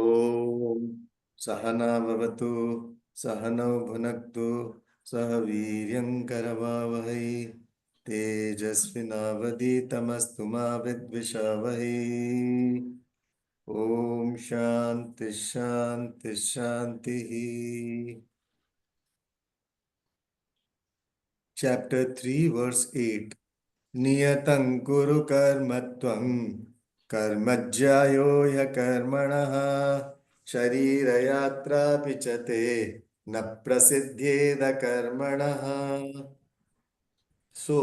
ॐ सहना भवतु सहनौ भुनक्तु सह वीर्यं करवावहै तेजस्विनावधीतमस्तु मा विद्विषावहै। ॐ शान्ति शान्ति शान्तिः। Chapter 3 verse 8 नियतं कुरु कर्म त्वं कर्मज्यायो ह्यकर्मणः शरीरयात्रापि च ते न प्रसिद्ध्येद कर्मणः. So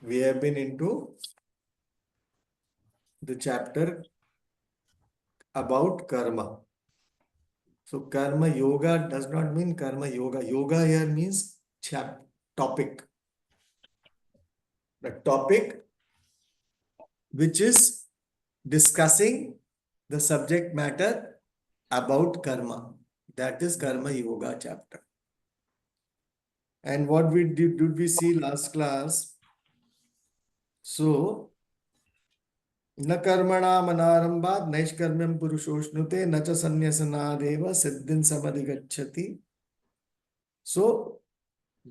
we have been into the chapter about karma. So karma yoga does not mean karma yoga. Yoga here means topic. The topic which is discussing the subject matter about karma. That is Karma Yoga chapter. And what we did we see last class? So, न कर्मणाम् अनारंभात् नैष्कर्म्यं पुरुषोष्णुते न च संन्यसनादेव सिद्धिं समधिगच्छति. So,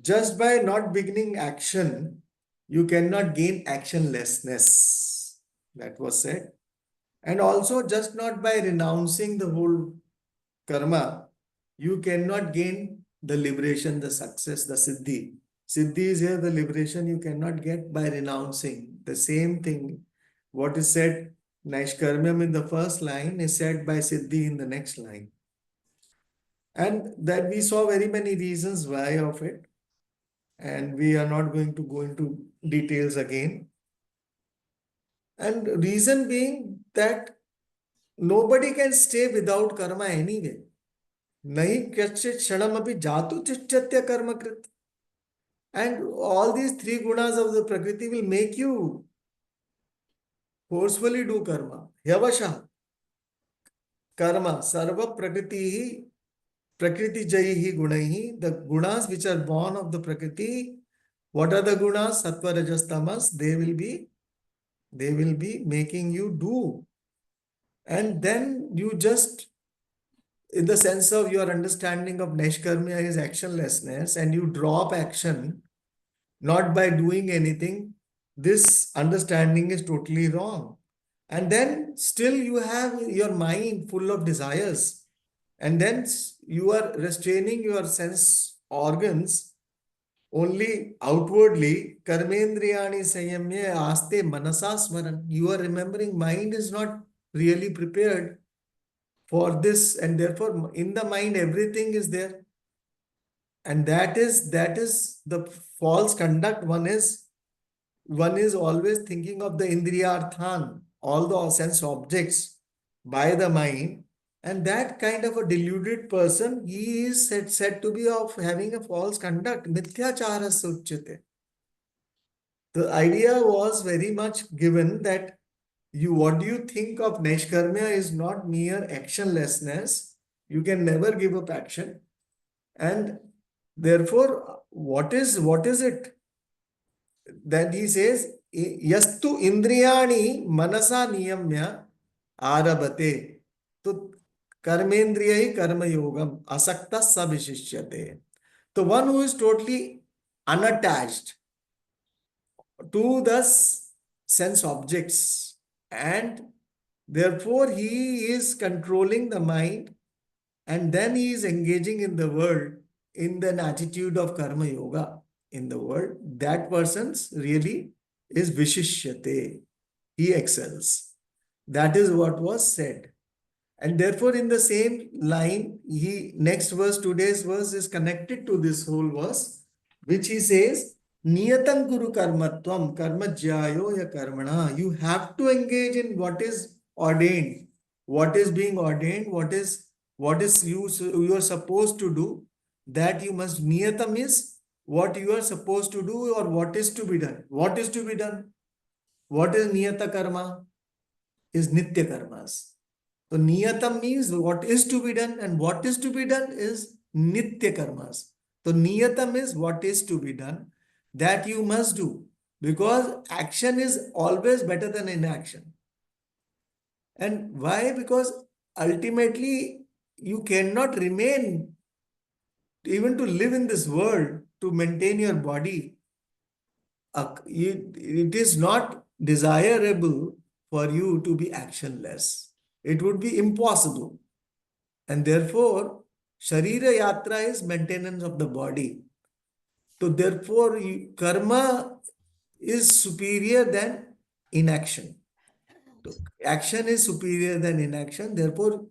just by not beginning action, you cannot gain actionlessness. That was said. And also, just not by renouncing the whole karma, you cannot gain the liberation, the success, the siddhi. Siddhi is here, the liberation you cannot get by renouncing. The same thing, what is said, Naishkarmyam in the first line is said by siddhi in the next line. And that we saw very many reasons why of it. And we are not going to go into details again. And reason being that nobody can stay without karma anyway. Nahi kachit kshanamapi jatu tischatya karma krit. And all these three gunas of the Prakriti will make you forcefully do karma. Yavasha. Karma. Sarva Prakriti Jaihi Gunaihi. The gunas which are born of the Prakriti. What are the gunas? Sattva, Rajas, Tamas. They will be making you do. And then you just, in the sense of your understanding of Naishkarmya is actionlessness, and you drop action not by doing anything, this understanding is totally wrong. And then still you have your mind full of desires, and then you are restraining your sense organs only outwardly. Karmendriyani sanyamya aste manasa smaran. You are remembering, mind is not really prepared for this, and therefore in the mind everything is there. And that is the false conduct. One is always thinking of the indriyarthan, all the sense objects by the mind, and that kind of a deluded person, he is said to be of having a false conduct. Mithyachara suchyate. The idea was very much given that what do you think of Naishkarmya is not mere actionlessness. You can never give up action. And therefore, what is it? That he says, yastu indriyani manasa niyamya arabate. So, karmendriya karma yogam asakta sabhishishyate. The one who is totally unattached to the sense objects, and therefore he is controlling the mind, and then he is engaging in the world in an attitude of karma yoga in the world. That person's really is vishishyate. He excels. That is what was said. And therefore, in the same line, next verse, today's verse is connected to this whole verse, which he says, Niyatam Guru Karmatvam Karma Jyayo Ya Karmana. You have to engage in what is ordained, what is being ordained, what is you are supposed to do. That you must. Niyatam is what you are supposed to do or what is to be done. What is to be done? What is Niyata Karma? Is Nitya Karmas. So Niyatam means what is to be done, and what is to be done is Nitya Karmas. So Niyatam is what is to be done, that you must do, because action is always better than inaction. And why? Because ultimately you cannot remain, even to live in this world, to maintain your body. It is not desirable for you to be actionless. It would be impossible. And therefore, Sharira Yatra is maintenance of the body. So therefore, karma is superior than inaction. So action is superior than inaction. Therefore,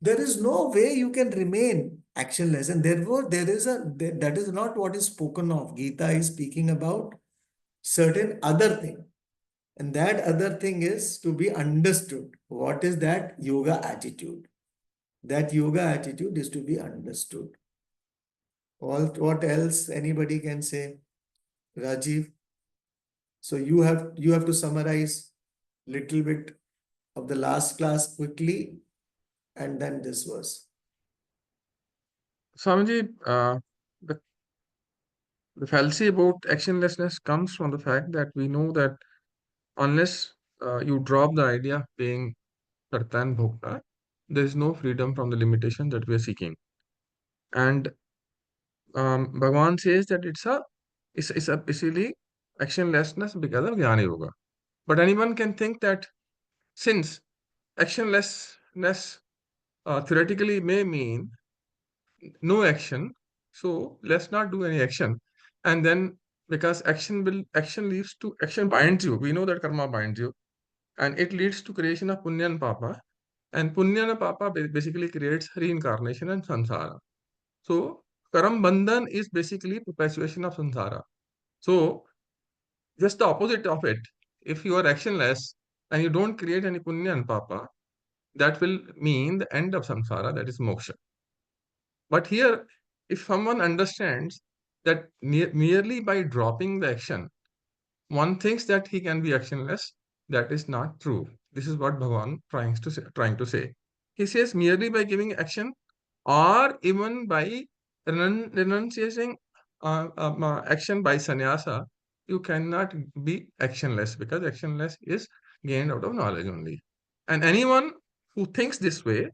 there is no way you can remain actionless. And therefore, that is not what is spoken of. Gita is speaking about certain other thing. And that other thing is to be understood. What is that yoga attitude? That yoga attitude is to be understood. What else anybody can say? Rajiv. So you have to summarize little bit of the last class quickly, and then this verse. Swamiji, the, the fallacy about actionlessness comes from the fact that we know that unless you drop the idea of being Karta and Bhokta, there is no freedom from the limitation that we are seeking. And Bhagavan says that it's basically actionlessness because of Jnana Yoga. But anyone can think that since actionlessness theoretically may mean no action, so let's not do any action. And then because action leads to action binds you. We know that karma binds you, and it leads to creation of punya and papa. And punya and papa basically creates reincarnation and samsara. So karam bandhan is basically perpetuation of samsara. So just the opposite of it. If you are actionless and you don't create any punya and papa, that will mean the end of samsara, that is moksha. But here, if someone understands that merely by dropping the action, one thinks that he can be actionless, that is not true. This is what Bhagavan trying to say. He says merely by giving action or even by renunciating action by sannyasa, you cannot be actionless because actionless is gained out of knowledge only. And anyone who thinks this way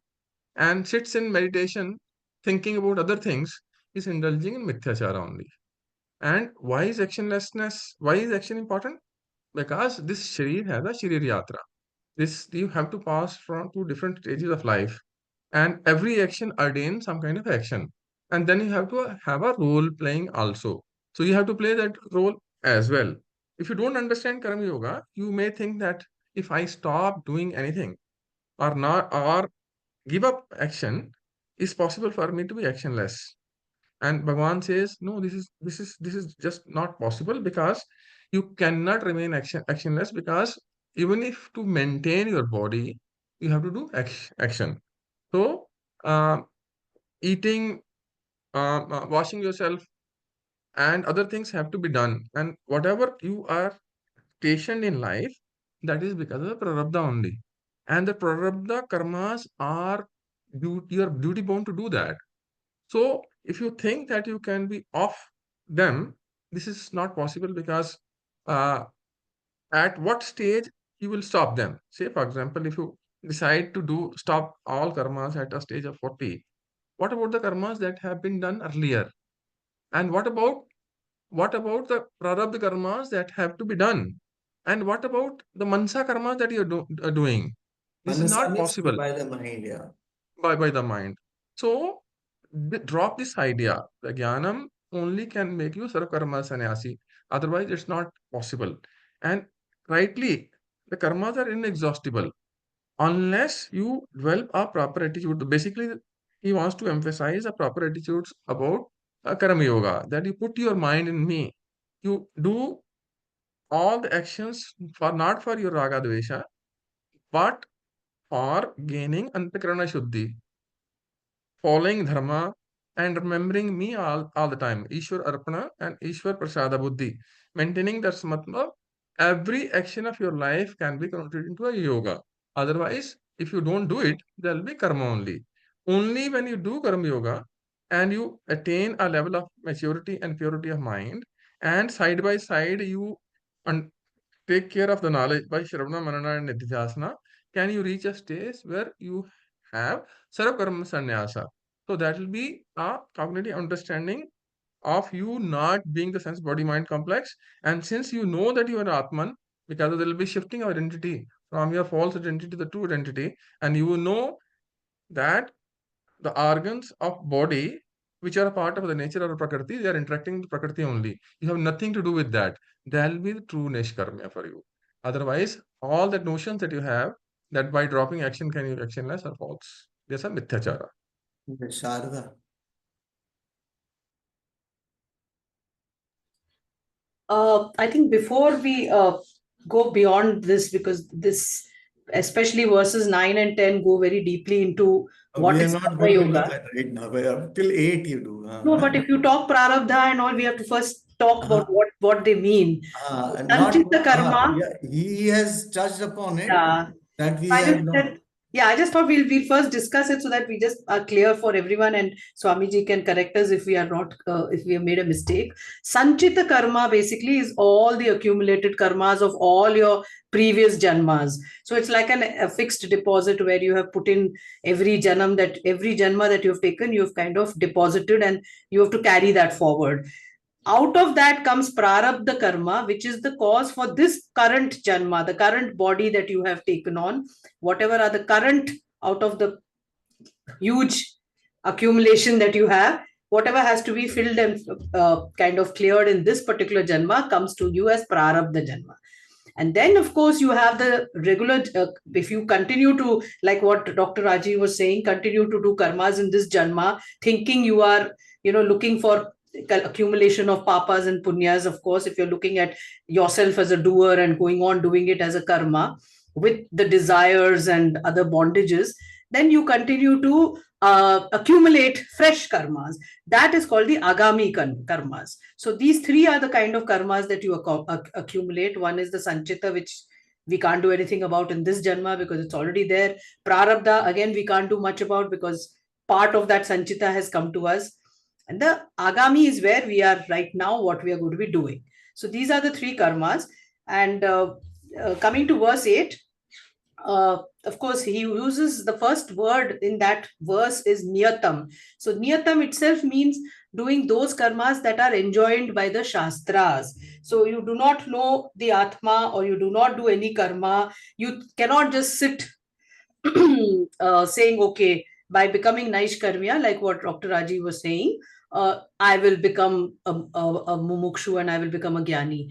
and sits in meditation thinking about other things is indulging in mithyachara only. And why is actionlessness? Why is action important? Because this sharir has a sharir yatra. This you have to pass from two different stages of life, and every action ordains some kind of action, and then you have to have a role playing also. So you have to play that role as well. If you don't understand karma yoga, you may think that if I stop doing anything or not or give up action, is possible for me to be actionless. And Bhagavan says, no, this is just not possible because you cannot remain actionless because even if to maintain your body, you have to do action. So uh, eating, washing yourself, and other things have to be done. And whatever you are stationed in life, that is because of the prarabdha only. And the prarabdha karmas are you are duty bound to do that. So if you think that you can be off them, this is not possible because uh, at what stage you will stop them? Say, for example, if you decide to do stop all karmas at a stage of 40, what about the karmas that have been done earlier? And what about the prarabdha karmas that have to be done? And what about the mansa karmas that are doing? This is Manasa not means possible by the mind, yeah. by the mind. So drop this idea. The jnanam only can make you sarvakarma sannyasi. Otherwise, it's not possible. And rightly, the karmas are inexhaustible unless you develop a proper attitude. Basically, he wants to emphasize a proper attitudes about karma yoga, that you put your mind in me. You do all the actions for not for your raga dvesha, but for gaining antakarana shuddhi, following dharma, and remembering me all the time. Ishwar Arpana and Ishwar Prasada Buddhi. Maintaining that matlab, every action of your life can be converted into a yoga. Otherwise, if you don't do it, there will be karma only. Only when you do karma yoga and you attain a level of maturity and purity of mind, and side by side you un- take care of the knowledge by Shravana, Manana, and Nidhyasana, can you reach a stage where you have sarva karma sannyasa. So that will be a cognitive understanding of you not being the sense body mind complex. And since you know that you are Atman, because there will be shifting of identity from your false identity to the true identity, and you will know that the organs of body which are a part of the nature of the prakriti, they are interacting with prakriti only. You have nothing to do with that. That will be the true neshkarmya for you. Otherwise, all the notions that you have that by dropping action can you actionless are false. These are mithyachara. Sharda. I think before we go beyond this, because this, especially verses 9 and 10, go very deeply into what We are is not Karma going to do Yoga. that right now. Till 8 you do. No, but if you talk Prarabdha and all, we have to first talk about what they mean. Not, Sanchita Karma, yeah, he has touched upon it, yeah. that we I have just not. said, yeah, I just thought we'll first discuss it so that we just are clear for everyone, and Swamiji can correct us if we are not if we have made a mistake. Sanchita karma basically is all the accumulated karmas of all your previous janmas. So it's like a fixed deposit where you have put in every janma that you have taken, you have kind of deposited, and you have to carry that forward. Out of that comes prarabdha karma, which is the cause for this current janma, the current body that you have taken on, whatever are the current, out of the huge accumulation that you have, whatever has to be filled and kind of cleared in this particular janma comes to you as prarabdha janma. And then, of course, you have the regular, if you continue to, like what Dr. Raji was saying, continue to do karmas in this janma, thinking you are, looking for accumulation of papas and punyas. Of course, if you're looking at yourself as a doer and going on doing it as a karma with the desires and other bondages, then you continue to accumulate fresh karmas. That is called the agami karmas. So these three are the kind of karmas that you accumulate. One is the sanchita, which we can't do anything about in this janma because it's already there. Prarabdha, again, we can't do much about because part of that sanchita has come to us. And the agami is where we are right now, what we are going to be doing. So these are the three karmas. And coming to verse 8, of course, he uses the first word in that verse is niyatam. So niyatam itself means doing those karmas that are enjoined by the shastras. So you do not know the atma or you do not do any karma. You cannot just sit saying, okay, by becoming Naishkarmya, like what Dr. Raji was saying, I will become a mumukshu and I will become a jnani.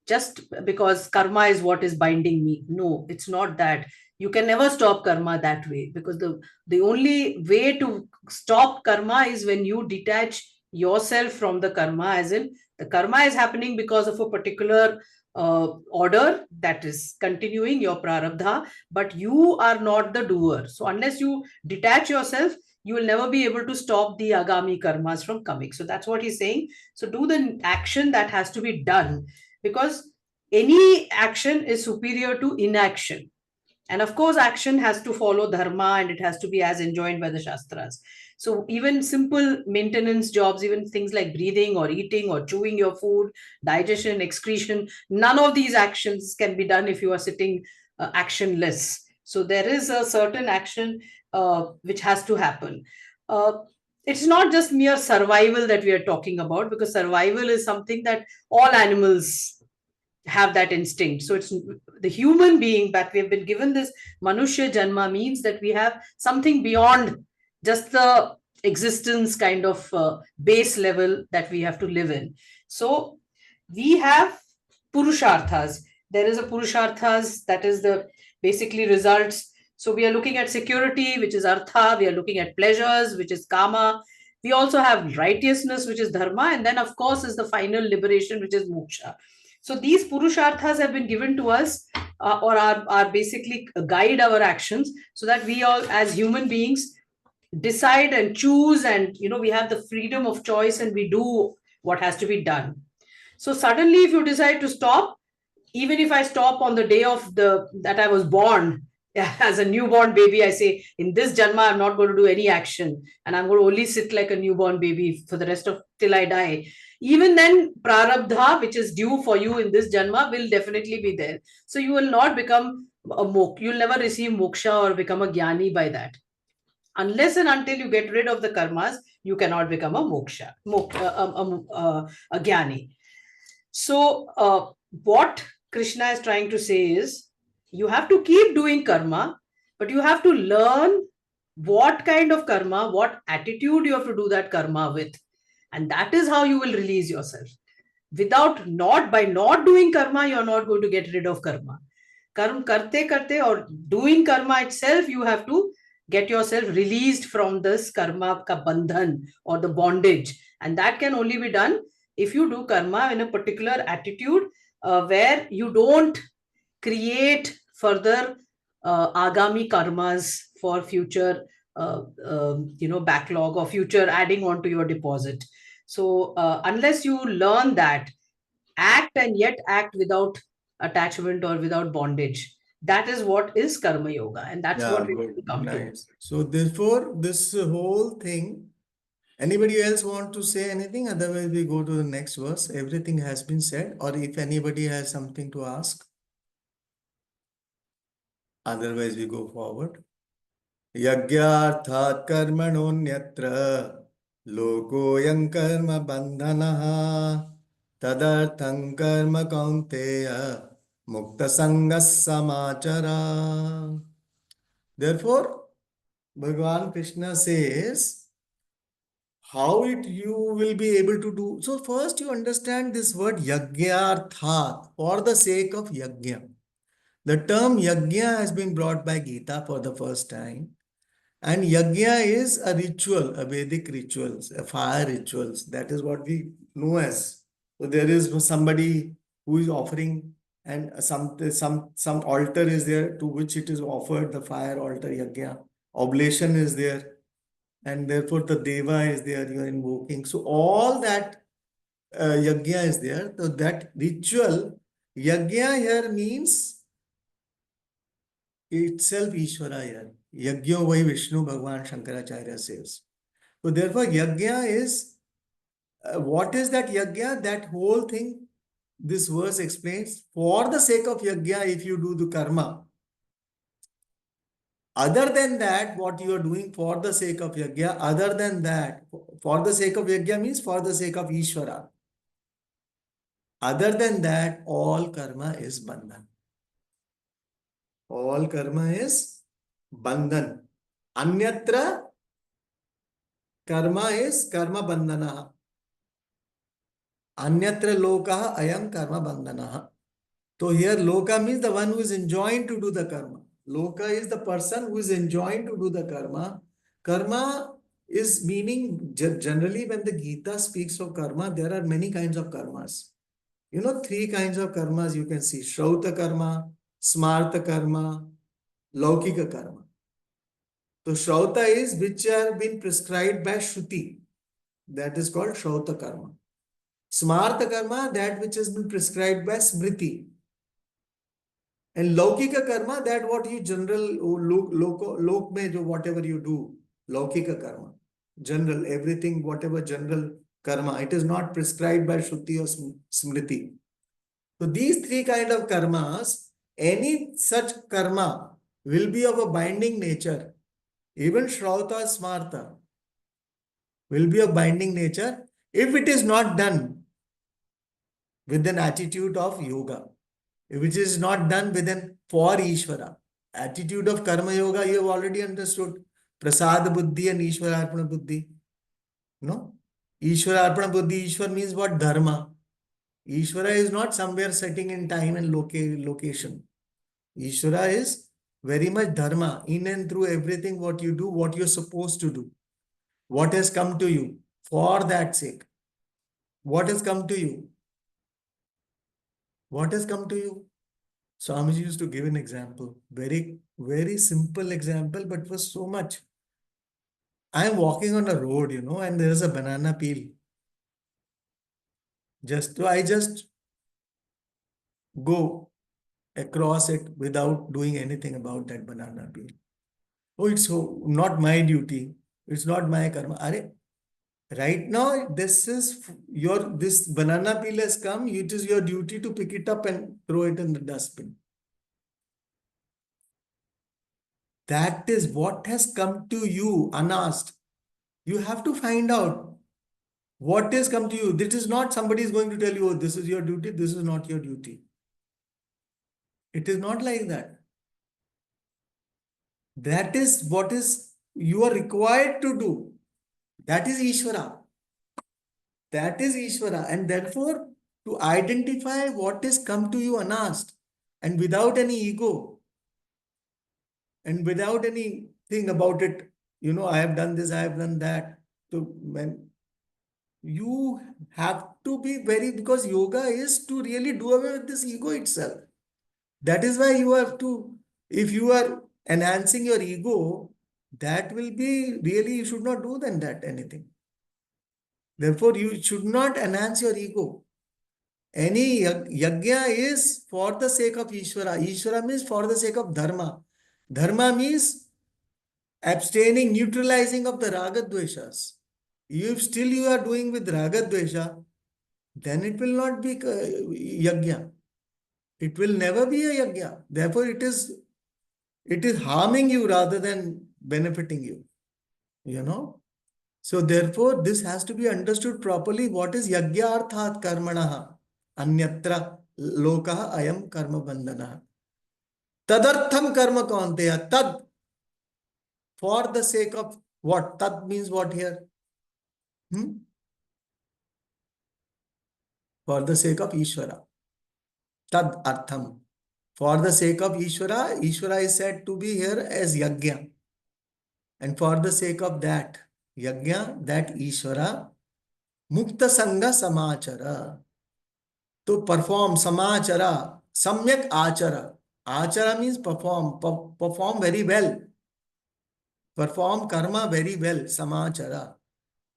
Just because karma is what is binding me. No, it's not that. You can never stop karma that way, because the only way to stop karma is when you detach yourself from the karma, as in the karma is happening because of a particular order that is continuing your prarabdha, but you are not the doer. So unless you detach yourself, you will never be able to stop the agami karmas from coming. So that's what he's saying. So do the action that has to be done, because any action is superior to inaction. And of course, action has to follow dharma and it has to be as enjoined by the Shastras. So even simple maintenance jobs, even things like breathing or eating or chewing your food, digestion, excretion, none of these actions can be done if you are sitting actionless. So there is a certain action which has to happen. It's not just mere survival that we are talking about, because survival is something that all animals have that instinct. So it's the human being that we have been given this Manushya Janma means that we have something beyond just the existence kind of base level that we have to live in. So we have Purusharthas. There is a Purusharthas that is the basically results. So we are looking at security, which is Artha. We are looking at pleasures, which is Kama. We also have righteousness, which is Dharma. And then, of course, is the final liberation, which is Moksha. So these Purusharthas have been given to us or are basically guide our actions, so that we all as human beings decide and choose, and we have the freedom of choice and we do what has to be done. So suddenly if you decide to stop, even if I stop on the day of that I was born, as a newborn baby, I say, in this janma, I'm not going to do any action and I'm going to only sit like a newborn baby for the rest of till I die. Even then, prarabdha, which is due for you in this janma, will definitely be there. So you will not become you'll never receive moksha or become a jnani by that. Unless and until you get rid of the karmas, you cannot become a a jnani. So, what Krishna is trying to say is, you have to keep doing karma, but you have to learn what kind of karma, what attitude you have to do that karma with. And that is how you will release yourself. By not doing karma, you're not going to get rid of karma. Karma karte karte, or doing karma itself, you have to get yourself released from this karma ka bandhan, or the bondage. And that can only be done if you do karma in a particular attitude, where you don't create further agami karmas for future backlog, or future adding on to your deposit. So unless you learn that, act and yet act without attachment or without bondage, that is what is karma yoga, and that's Yeah, what we good. come to. Nice. So therefore, this whole thing, anybody else want to say anything? Otherwise, we go to the next verse. Everything has been said, or if anybody has something to ask. Otherwise, we go forward. Yagyarthat karmanonyatra lokoyam karma bandhanaha tadartham karma kaunteya mukta sangas samachara. Therefore, Bhagavan Krishna says, how it you will be able to do. So first you understand this word yagyarthat, for the sake of yajna. The term yajna has been brought by Gita for the first time. And yajna is a ritual, a Vedic rituals, a fire rituals. That is what we know as. So there is somebody who is offering, and some altar is there to which it is offered, the fire altar yajna. Oblation is there, and therefore the deva is there, you are invoking. So all that yajna is there. So that ritual, yajna here means itself Ishvara here. Yajna vai Vishnu, Bhagavan Shankaracharya says. So therefore yajna is, what is that yajna? That whole thing, this verse explains, for the sake of yajna, if you do the karma. Other than that, what you are doing for the sake of yajna, other than that, for the sake of yajna means for the sake of Ishvara. Other than that, all karma is bandhan. All karma is bandhan. Anyatra karma is karma bandhana. Anyatra loka ayam karma bandhana. So here loka means the one who is enjoined to do the karma. Loka is the person who is enjoined to do the karma. Karma is meaning, generally when the Gita speaks of karma, there are many kinds of karmas. You know, 3 kinds of karmas you can see: Shrauta karma, Smarta karma, Laukika karma. So Shrauta is which are been prescribed by Shruti. That is called Shrauta karma. Smarta karma, that which has been prescribed by Smriti. And Laukika karma, that what you general, lok mein jo whatever you do, Laukika karma. General, everything, whatever general karma. It is not prescribed by Shruti or Smriti. So these 3 kind of karmas, any such karma will be of a binding nature. Even Shrauta, Smarta will be of binding nature if it is not done with an attitude of yoga, which is not done with an for Ishvara. Attitude of karma yoga, you have already understood. Prasad buddhi and Ishvara arpana buddhi. No? Ishvara arpana buddhi, Ishvara means what? Dharma. Ishvara is not somewhere sitting in time and location. Ishvara is very much dharma, in and through everything what you do, what you're supposed to do. What has come to you for that sake. What has come to you? What has come to you? Swamiji used to give an example, very, very simple example, but was so much. I am walking on a road, and there is a banana peel. I just go across it without doing anything about that banana peel. Oh, it's not my duty. It's not my karma. Right now, this banana peel has come. It is your duty to pick it up and throw it in the dustbin. That is what has come to you unasked. You have to find out what has come to you. This is not somebody is going to tell you, oh, this is your duty, this is not your duty. It is not like that. That is what is you are required to do. That is Ishvara. That is Ishvara. And therefore, to identify what has come to you unasked and without any ego and without anything about it, I have done this, I have done that. So when you have to be because yoga is to really do away with this ego itself. That is why you have to, if you are enhancing your ego, that will be really, you should not do than that anything. Therefore, you should not enhance your ego. Any yajna is for the sake of Ishvara. Ishvara means for the sake of dharma. Dharma means abstaining, neutralizing of the raga dveshas. If still you are doing with raga dvesha, then it will not be yajna. It will never be a yajna. Therefore, it is harming you rather than benefiting you. So therefore, this has to be understood properly. What is yajna arthat karmanaha? Anyatra lokaha ayam karma bandhana. Tadartham karma kaunteya. Tad, for the sake of what? Tad means what here? For the sake of Ishvara. Tad artham. For the sake of Ishvara, Ishvara is said to be here as yajna. And for the sake of that yajna, that Ishvara, mukta sangha samachara. To perform samachara, samyak achara. Achara means perform, perform very well. Perform karma very well, samachara.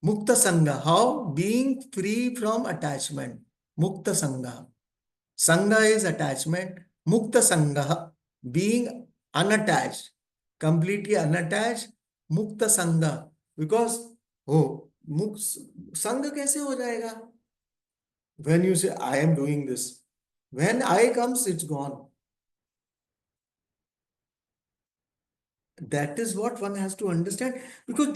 Mukta sangha, how? Being free from attachment. Mukta sangha. Sangha is attachment. Mukta sangha, being unattached, completely unattached. Mukta sangha, because sangha kaise ho jayega? When you say I am doing this, when I comes, it's gone. That is what one has to understand, because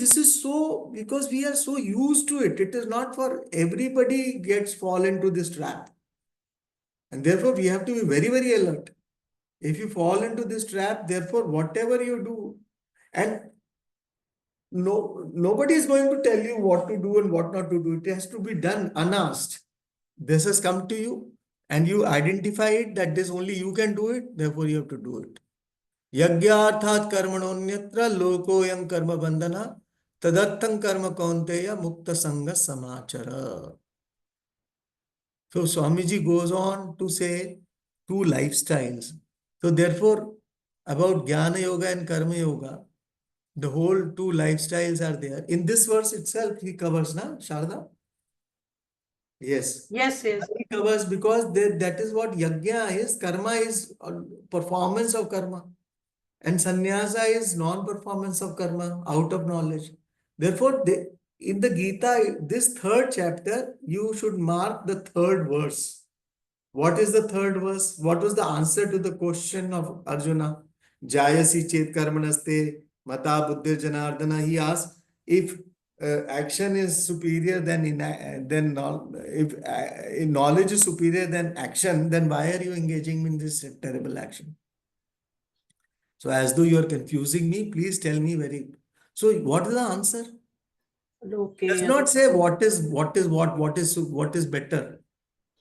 because we are so used to it. It is not for everybody gets fall into this trap. And therefore we have to be very, very alert. If you fall into this trap, therefore whatever you do, and nobody is going to tell you what to do and what not to do. It has to be done unasked. This has come to you and you identify it that this only you can do it, therefore you have to do it. Yagyarthat karmanonyatra lokoyam karma bandhana tadattham karma kaunteya mukta sangha samachara. So Swamiji goes on to say two lifestyles. So therefore, about Jnana Yoga and Karma Yoga, the whole two lifestyles are there. In this verse itself, he covers, na, Sharda? Yes. Yes, yes. He covers because that is what yajna is. Karma is performance of karma. And sannyasa is non-performance of karma, out of knowledge. Therefore, in the Gita, this third chapter, you should mark the third verse. What is the third verse? What was the answer to the question of Arjuna? Jayasi chet karmanaste mata buddhir janardana. He asked if action is superior if knowledge is superior than action, then why are you engaging in this terrible action? So as though you are confusing me, please tell me So what is the answer? Okay. Does not say what is better.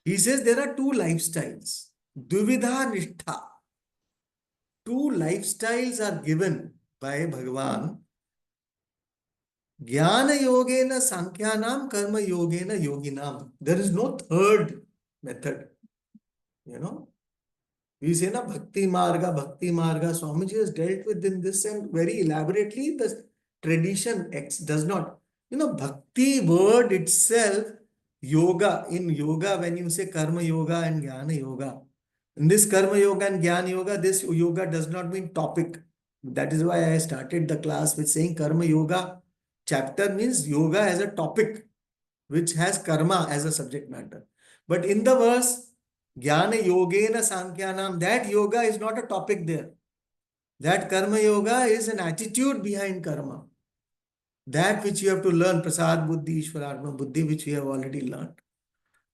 He says there are two lifestyles. Duvidha nishtha. Two lifestyles are given by Bhagavan. Jnana yogena sankhyanam, karma yogena yoginam. There is no third method. We say na bhakti marga. Swamiji has dealt with in this and very elaborately. The tradition does not. Bhakti word itself, yoga, in yoga, when you say karma yoga and jnana yoga, in this karma yoga and jnana yoga, this yoga does not mean topic. That is why I started the class with saying karma yoga chapter means yoga as a topic, which has karma as a subject matter. But in the verse, Jnana Yogena Sankhyanam, that yoga is not a topic there. That karma yoga is an attitude behind karma. That which you have to learn, prasad buddhi, ishwararma buddhi, which we have already learned.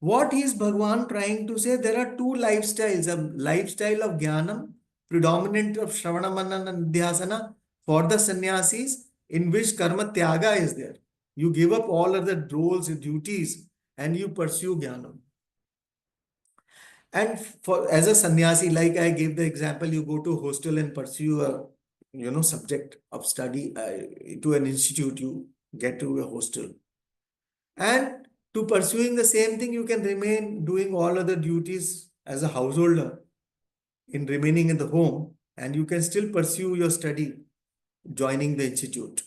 What is Bhagwan trying to say? There are two lifestyles, a lifestyle of jnanam, predominant of shravana manana and nidhyasana for the sannyasis, in which karma tyaga is there. You give up all other roles and duties and you pursue jnanam. And for as a sannyasi, like I gave the example, you go to a hostel and pursue a subject of study to an institute, you get to a hostel. And to pursuing the same thing, you can remain doing all other duties as a householder in remaining in the home, and you can still pursue your study, joining the institute.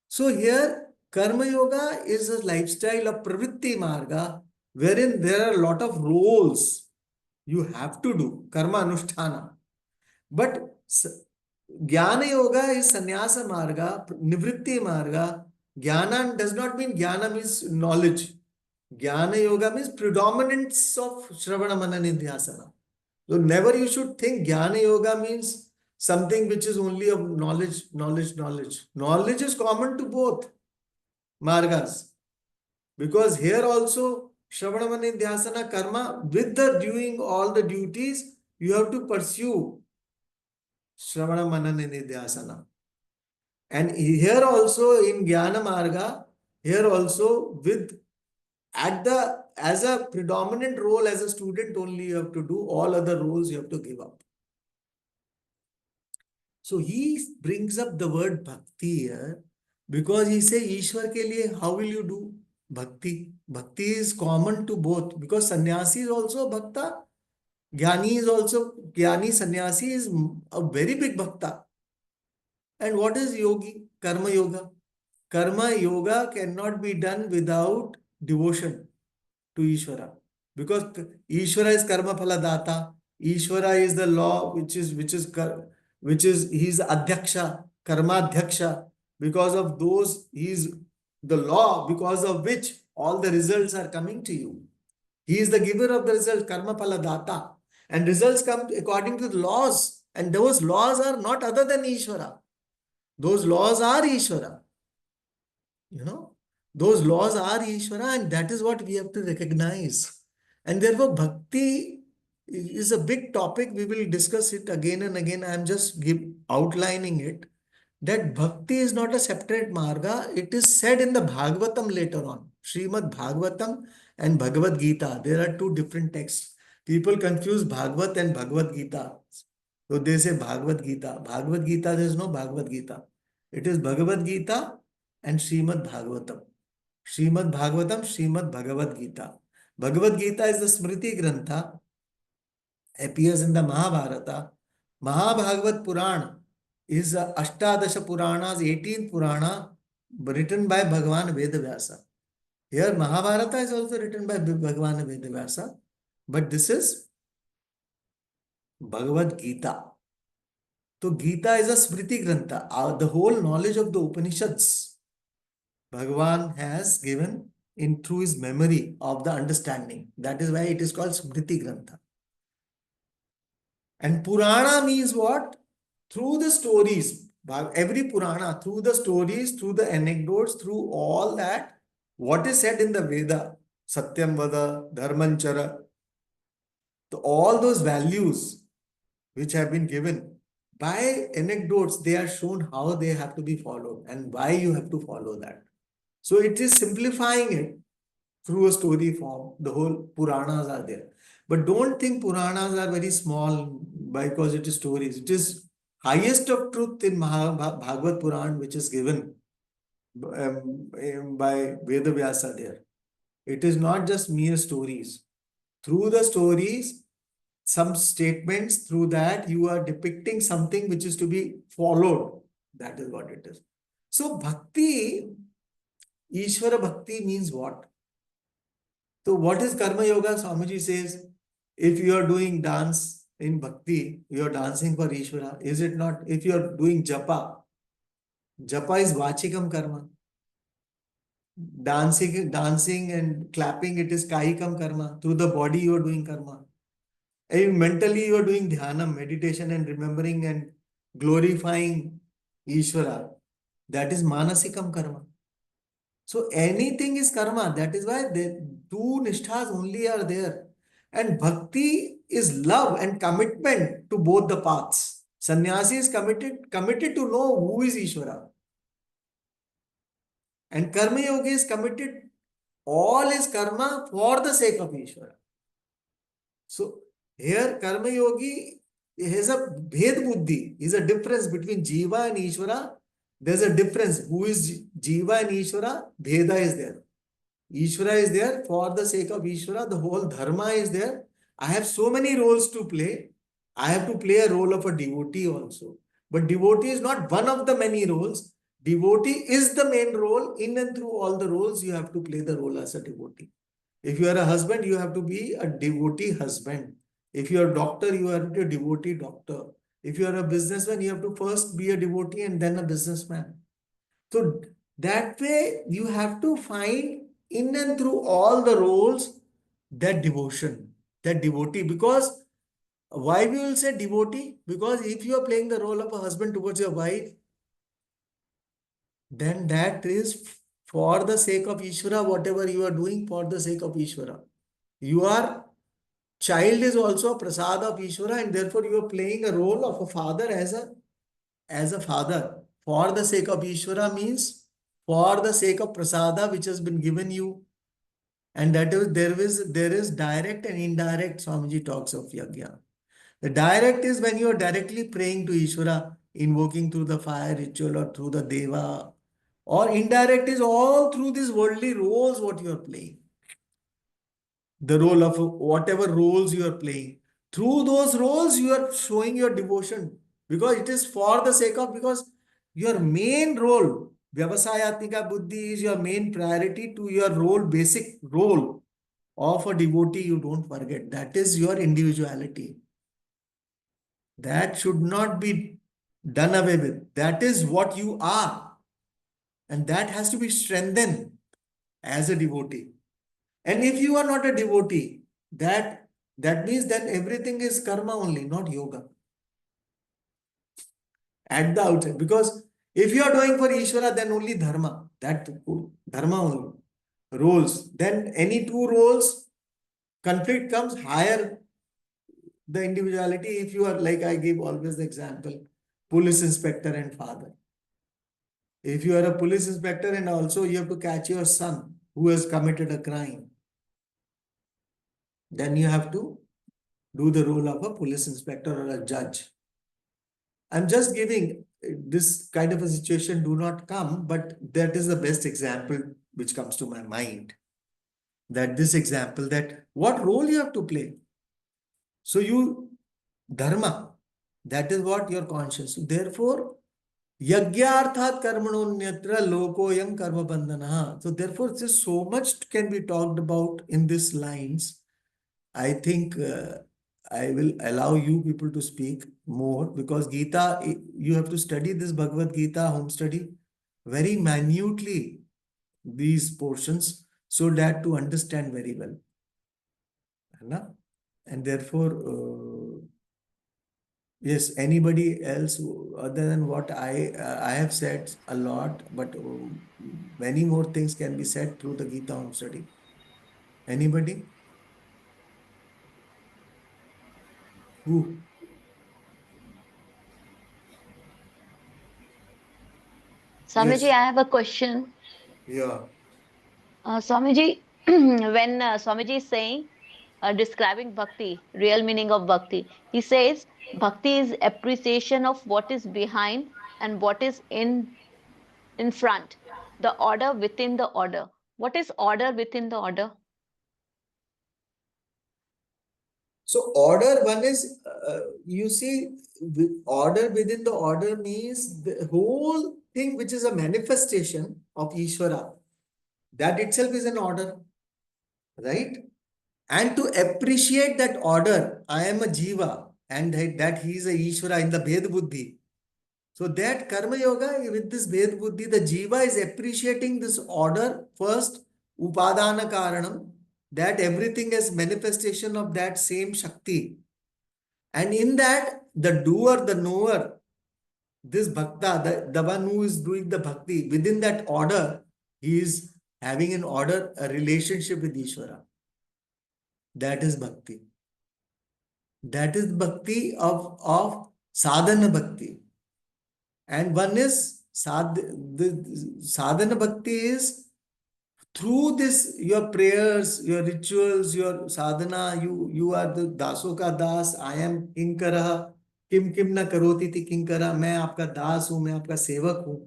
So here, Karma Yoga is a lifestyle of Pravritti Marga, wherein there are a lot of roles you have to do, Karma Anusthana. But Jnana Yoga is Sannyasa Marga, Nivritti Marga. Jnana does not mean Jnana means knowledge. Jnana Yoga means predominance of Shravana Manana Nidhyasana. So never you should think Jnana Yoga means something which is only of knowledge. Knowledge is common to both margas. Because here also Shravana Manana Nidhyasana karma, with the doing all the duties, you have to pursue Shravana Manana Nidhyasana. And here also in Jnana Marga, here also with as a predominant role as a student only you have to do, all other roles you have to give up. So he brings up the word bhakti here because he says Ishwar ke liye how will you do bhakti? Bhakti is common to both because sannyasi is also bhakta. Jnani sannyasi is a very big bhakta. And what is yogi? Karma yoga. Karma yoga cannot be done without devotion to Ishvara. Because Ishvara is karma phala data. Ishvara is the law which is he is adhyaksha, karma adhyaksha. Because of those, he is the law because of which all the results are coming to you. He is the giver of the result, karma phala data. And results come according to the laws. And those laws are not other than Ishvara. Those laws are Ishvara. Those laws are Ishvara, and that is what we have to recognize. And therefore, bhakti is a big topic. We will discuss it again and again. I am just outlining it. That bhakti is not a separate marga. It is said in the Bhagavatam later on. Srimad Bhagavatam and Bhagavad Gita. There are two different texts. People confuse Bhagavat and Bhagavad Gita. So they say Bhagavad Gita. Bhagavad Gita, there is no Bhagavad Gita. It is Bhagavad Gita and Srimad Bhagavatam. Srimad Bhagavatam, Srimad Bhagavad Gita. Bhagavad Gita is the Smriti Grantha, appears in the Mahabharata. Mahabhagavat Purana is Ashtadasha Puranas, 18th Purana, written by Bhagavan Vedavyasa. Here Mahabharata is also written by Bhagavan Vedavyasa, but this is Bhagavad Gita. So Gita is a Smriti Grantha, the whole knowledge of the Upanishads Bhagavan has given in through his memory of the understanding. That is why it is called Smriti Grantha. And Purana means what? Through the stories, every Purana, through the stories, through the anecdotes, through all that, what is said in the Veda, Satyam Vada, Dharmanchara, all those values which have been given by anecdotes, they are shown how they have to be followed and why you have to follow that. So it is simplifying it through a story form. The whole Puranas are there. But don't think Puranas are very small because it is stories. It is highest of truth in Bhagavad Puran, which is given by Vedavyasa there. It is not just mere stories. Through the stories, some statements, through that you are depicting something which is to be followed. That is what it is. So bhakti, Ishvara bhakti means what? So what is Karma Yoga? Swamiji says, if you are doing dance in bhakti, you are dancing for Ishvara. Is it not? If you are doing japa, japa is vachikam karma. Dancing and clapping, it is kahikam karma. Through the body you are doing karma. And mentally you are doing dhyana, meditation and remembering and glorifying Ishvara, that is Manasikam karma. So anything is karma. That is why the two nishthas only are there. And bhakti is love and commitment to both the paths. Sannyasi is committed to know who is Ishvara. And karma yogi is committed all his karma for the sake of Ishvara. So here karma yogi has a bhed buddhi, is a difference between jiva and Ishvara. There's a difference. Who is jiva and Ishvara? Bheda is there. Ishvara is there for the sake of Ishvara. The whole dharma is there. I have so many roles to play. I have to play a role of a devotee also. But devotee is not one of the many roles. Devotee is the main role. In and through all the roles, you have to play the role as a devotee. If you are a husband, you have to be a devotee husband. If you are a doctor, you are a devotee doctor. If you are a businessman, you have to first be a devotee and then a businessman. So that way, you have to find in and through all the roles that devotion, that devotee. Because why we will say devotee? Because if you are playing the role of a husband towards your wife, then that is for the sake of Ishvara, whatever you are doing for the sake of Ishvara. Your child is also a prasad of Ishvara, and therefore you are playing a role of a father as a father. For the sake of Ishvara means for the sake of prasada which has been given you. And that is there is direct and indirect. Swamiji talks of yajna. The direct is when you are directly praying to Ishvara, invoking through the fire ritual or through the deva. Or indirect is all through these worldly roles what you are playing. The role of whatever roles you are playing. Through those roles, you are showing your devotion because it is for the sake of, because your main role, Vyavasayatmika Buddhi is your main priority to your role, basic role of a devotee. You don't forget. That is your individuality. That should not be done away with. That is what you are. And that has to be strengthened as a devotee. And if you are not a devotee, that means that everything is karma only, not yoga. At the outset. Because if you are doing for Ishvara, then only dharma. That dharma only. Roles. Then any two roles, conflict comes higher the individuality. If you are, like I give always the example, police inspector and father. If you are a police inspector and also you have to catch your son who has committed a crime, then you have to do the role of a police inspector or a judge. I'm just giving this kind of a situation do not come, but that is the best example which comes to my mind. That this example, that what role you have to play. So you, dharma, that is what your conscience. So therefore, yagyarthat karmanonyatra lokoyam karma bandhana. So therefore, just so much can be talked about in these lines. I think I will allow you people to speak more because Gita, you have to study this Bhagavad Gita, home study, very minutely, these portions, so that to understand very well. And therefore, yes, anybody else other than what I have said a lot, but many more things can be said through the Gita home study. Anybody? Who? Swamiji, Yes. I have a question. Yeah. Swamiji, when Swamiji is saying, describing bhakti, real meaning of bhakti, he says bhakti is appreciation of what is behind and what is in front, the order within the order. What is order within the order? So order one is, you see, order within the order means the whole thing which is a manifestation of Ishvara. That itself is an order, right? And to appreciate that order, I am a jiva and that he is a Ishvara in the Bhed Buddhi. So that Karma Yoga with this Bhed Buddhi, the jiva is appreciating this order first, Upadana Karanam, that everything is manifestation of that same Shakti. And in that, the doer, the knower, this bhakta, the one who is doing the bhakti, within that order, he is having an order, a relationship with Ishvara. That is bhakti. That is bhakti of sadhana bhakti. And one is the sadhana bhakti is through this, your prayers, your rituals, your sadhana, you are the daso ka das, I am kinkara, kim kim na karoti thi kinkara, मैं आपका दास हूं, मैं आपका सेवक हूं.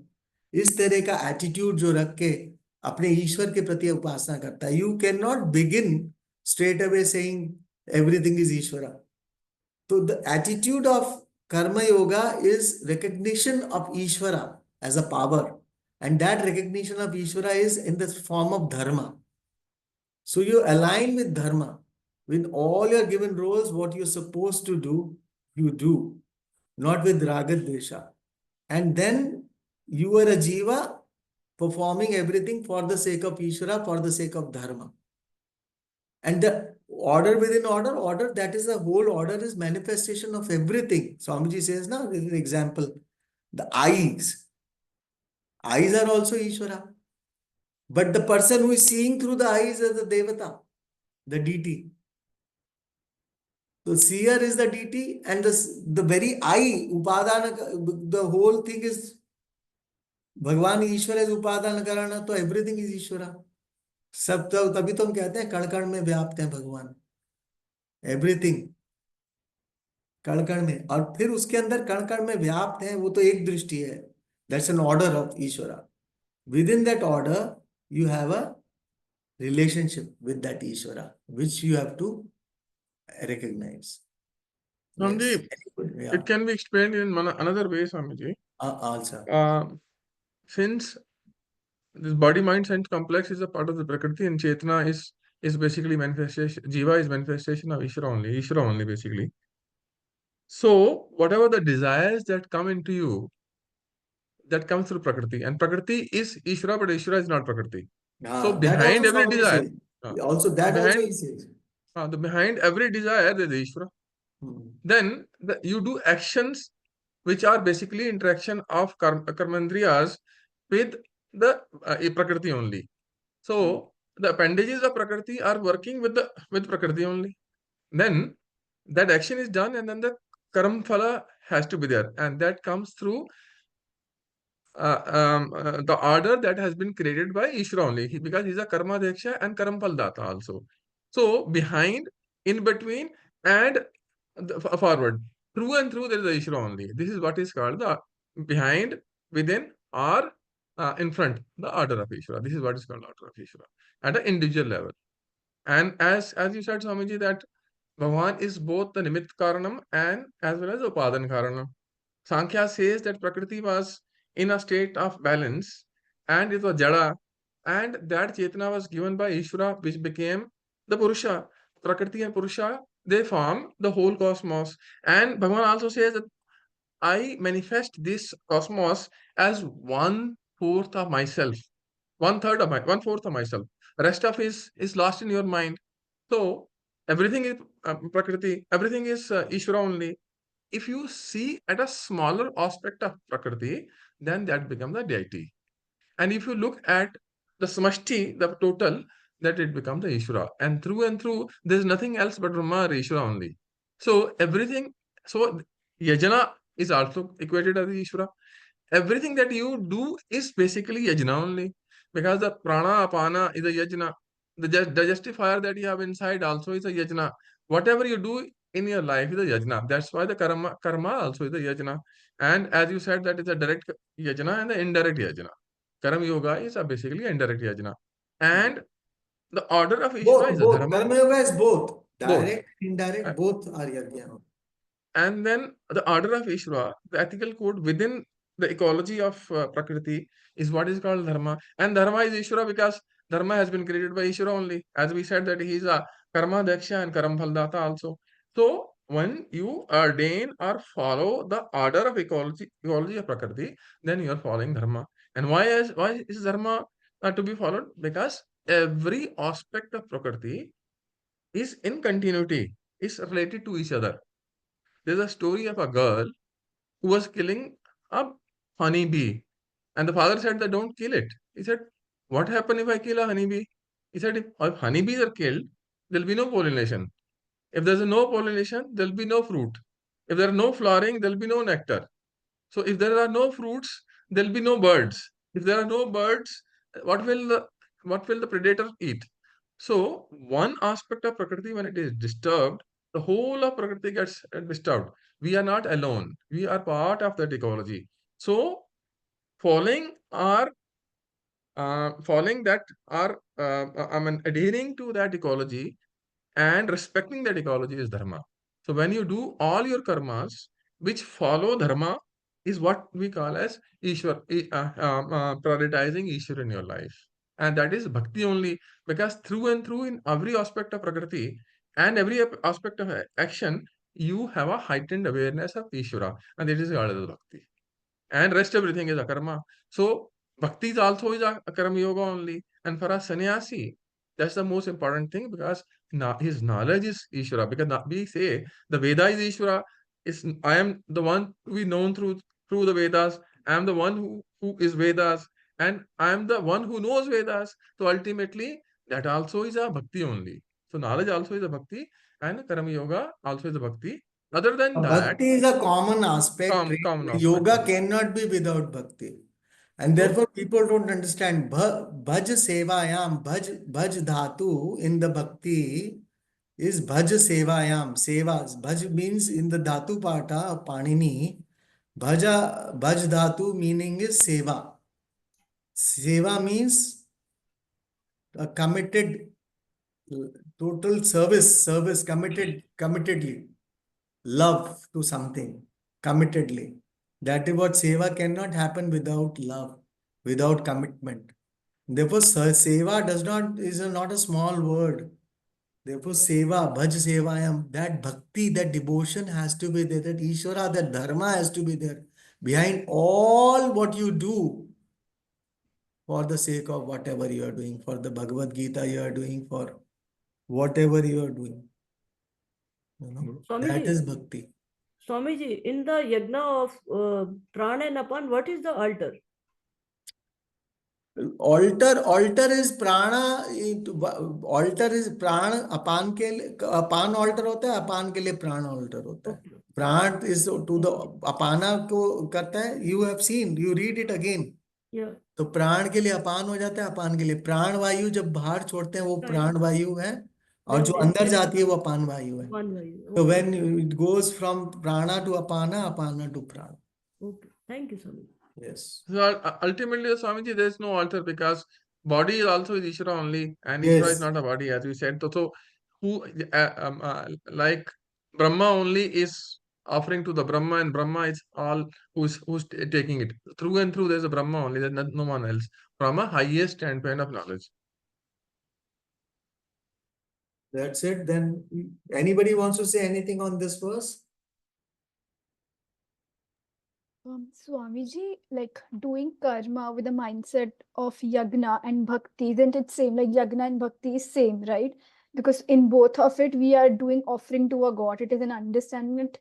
इस तरह का एटीट्यूड जो रख के अपने ईश्वर के प्रति उपासना करता है. You can not begin straight away saying everything is Ishvara. So the attitude of karma yoga is recognition of Ishvara as a power. And that recognition of Ishvara is in the form of dharma. So you align with dharma. With all your given roles, what you're supposed to do, you do. Not with raga dvesha. And then you are a jiva performing everything for the sake of Ishvara, for the sake of dharma. And the order within order, that is the whole order is manifestation of everything. Swamiji says, now, this is an example. The eyes. Eyes are also Ishvara. But the person who is seeing through the eyes is the Devata, the deity. So seer is the deity and the very eye, Upadana, the whole thing is Bhagwan Ishvara is Upadana Karana, so everything is Ishvara. सब तभी तो हम कहते हैं कण कण में व्याप्त है भगवान. एवरीथिंग कण कण में, और फिर उसके अंदर कण कण में व्याप्त है, वो तो एक दृष्टि है. दैट्स एन ऑर्डर ऑफ ईश्वरा. With in that order you have a relationship with that Ishvara, which you have to recognize. Swamiji, Yeah. it can be explained in another way, Swamiji. Also. Since this body mind sense complex is a part of the Prakriti, and Chetna is basically manifestation, Jiva is manifestation of Ishvara only basically. So whatever the desires that come into you, that comes through Prakriti, and Prakriti is Ishvara, but Ishvara is not Prakriti. So behind every desire, Also he says. Behind every desire there is Ishvara. Then you do actions which are basically interaction of karmandriyas with the Prakriti only. So the appendages of Prakriti are working with Prakriti only. Then that action is done, and then the karam phala has to be there, and that comes through the order that has been created by Ishvara only, because he's a karma deksha and karam phal data also. So behind, in between, and forward, through and through, there is a Ishvara only. This is what is called the behind, within, or in front, the order of Ishvara. This is what is called order of Ishvara at an individual level. And as you said, Swamiji, that Bhagavan is both the Nimitt Karanam and as well as Upadan Karanam. Sankhya says that Prakriti was in a state of balance and it was Jada, and that Chetana was given by Ishvara, which became the Purusha. Prakriti and Purusha, they form the whole cosmos. And Bhagavan also says that I manifest this cosmos as 1/4 of myself, 1/4 of myself. Rest of is lost in your mind. So everything is Prakriti, everything is Ishvara only. If you see at a smaller aspect of Prakriti, then that becomes the deity. And if you look at the samashti, the total, that it becomes the Ishvara. And through, there's nothing else but Brahma or Ishvara only. So everything, so yajna is also equated as the Ishvara. Everything that you do is basically yajna only. Because the prana, apana is a yajna. The digestifier that you have inside also is a yajna. Whatever you do in your life is a yajna. That's why the karma also is a yajna. And as you said, that is a direct yajna and the indirect yajna. Karma yoga is basically indirect yajna. And the order of Ishvara is a Both. dharma. Karma yoga is both. Both. Direct, indirect, both are yajna. And then the order of Ishvara, the ethical code within the ecology of Prakriti is what is called dharma. And dharma is Ishvara because dharma has been created by Ishvara only. As we said that he is a karma daksha and karam phaldata also. So when you ordain or follow the order of ecology of Prakriti, then you are following dharma. And why is dharma to be followed? Because every aspect of Prakriti is in continuity, is related to each other. There's a story of a girl who was killing a honey bee. And the father said that don't kill it. He said, what happens if I kill a honey bee? He said, if honeybees are killed, there'll be no pollination. If there's no pollination, there'll be no fruit. If there are no flowering, there'll be no nectar. So if there are no fruits, there'll be no birds. If there are no birds, what will the predator eat? So one aspect of Prakriti, when it is disturbed, the whole of Prakriti gets disturbed. We are not alone. We are part of that ecology. So following our following that or adhering to that ecology and respecting that ecology is dharma. So when you do all your karmas which follow dharma is what we call as Ishwar, prioritizing Ishwar in your life. And that is bhakti only, because through and through in every aspect of Prakriti and every aspect of action, you have a heightened awareness of Ishwara, and it is called as bhakti. And rest everything is akarma. So bhakti is also is a karma yoga only. And for a sannyasi, that's the most important thing, because his knowledge is Ishvara. Because we say the Veda is Ishvara. I am the one to be known through the Vedas. I am the one who is Vedas, and I am the one who knows Vedas. So ultimately, that also is a bhakti only. So knowledge also is a bhakti, and karma yoga also is a bhakti. Other than that, Bhakti is a common aspect. common aspect. Yoga cannot be without bhakti. And therefore, people don't understand. Bhaj sevayam, bhaj dhatu in the bhakti is bhaj sevayam. Sevas. Bhaj means in the dhatu pata of Panini. Bhaj dhatu meaning is seva. Seva means a committed, total service, committedly. Love to something, committedly. That is what seva cannot happen without love, without commitment. Therefore, seva is not a small word. Therefore, seva, bhaj sevayam, that bhakti, that devotion has to be there, that Ishvara, that dharma has to be there. Behind all what you do, for the sake of whatever you are doing, for the Bhagavad Gita you are doing, for whatever you are doing. You know, that is bhakti. Swamiji, in the yajna of prana and apan, what is the altar? Altar is prana. Altar is prana. अपान के लिए अपान altar होता है, अपान के लिए प्राण altar होता है. Pran is to the apana को करता है. You have seen, you read it again. Yeah. तो प्राण के लिए अपान हो जाता है, अपान के लिए प्राण वायु जब बाहर छोड़ते हैं वो प्राण वायु है, और जो अंदर जाती है वो अपान वायु है. So when it goes from prana to apana to prana. Okay. Thank you, Swamiji. Yes. So ultimately, Swamiji, there is no altar, because body is also is Ishvara only, and Ishvara is Yes. not a body, as we said. So who like Brahma only is offering to the Brahma, and Brahma is all who's taking it. Through and through, there's a Brahma only, there's no one else. From a highest standpoint of knowledge. That's it. Then anybody wants to say anything on this verse? Swamiji, like doing karma with the mindset of yagna and bhakti, isn't it same? Like yagna and bhakti is same, right? Because in both of it, we are doing offering to a god. It is an understanding that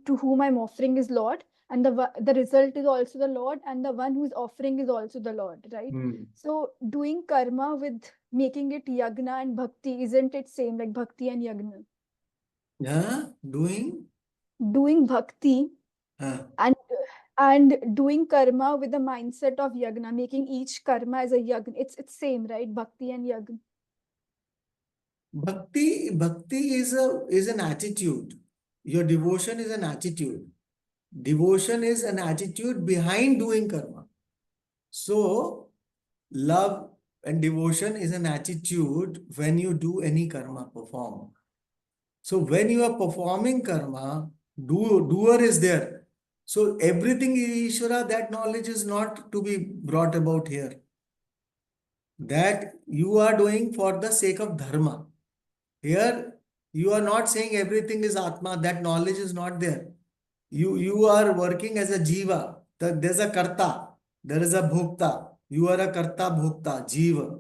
to whom I'm offering is Lord, and the result is also the Lord, and the one who is offering is also the Lord, right? So doing karma with making it yagna and bhakti, isn't it same? Like bhakti and yagna. Yeah, Doing bhakti and doing karma with the mindset of yagna, making each karma as a yagna. It's same, right? Bhakti and yagna. Bhakti is an attitude. Your devotion is an attitude. Devotion is an attitude behind doing karma. So love and devotion is an attitude when you do any karma, perform. So when you are performing karma, doer is there. So everything is Ishvara, that knowledge is not to be brought about here. That you are doing for the sake of dharma. Here, you are not saying everything is Atma, that knowledge is not there. You are working as a jiva. There's a karta, there is a bhokta. You are a karta, bhokta, jiva.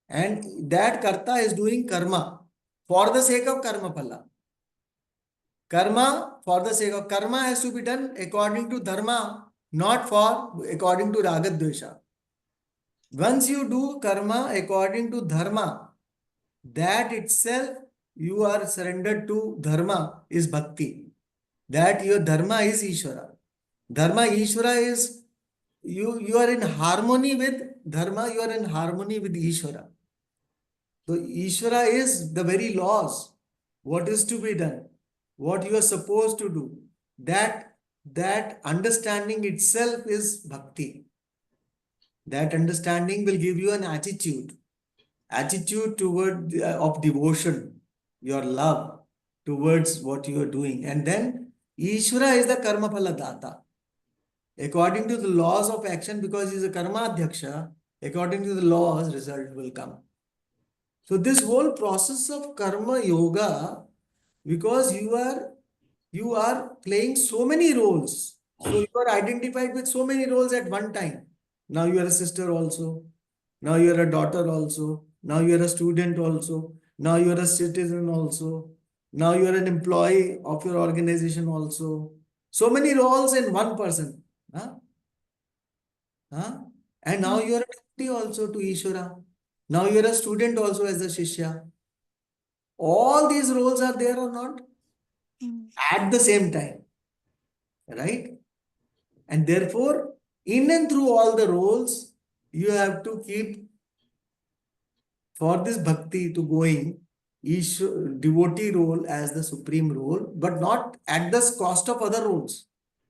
And that karta is doing karma for the sake of karma phala. Karma, for the sake of karma, has to be done according to dharma. not for according to raga dvesha. Once you do karma according to dharma, that itself you are surrendered to dharma is bhakti. That your dharma is Ishvara. Dharma Ishvara is you are in harmony with dharma, you are in harmony with Ishvara. So Ishvara is the very laws, what is to be done, what you are supposed to do. That understanding itself is bhakti. That understanding will give you an attitude toward of devotion, your love towards what you are doing. And then Ishvara is the karma phala data. According to the laws of action, because he is a karma adhyaksha, according to the laws, result will come. So this whole process of karma yoga, because you are playing so many roles. So you are identified with so many roles at one time. Now you are a sister also. Now you are a daughter also. Now you are a student also. Now you are a citizen also. Now you are an employee of your organization also. So many roles in one person. Huh? Huh? And now you are a devotee also to Ishvara. Now you are a student also as a Shishya. All these roles are there or not? At the same time. Right? And therefore, in and through all the roles, you have to keep for this bhakti to going devotee role as the supreme role, but not at the cost of other roles.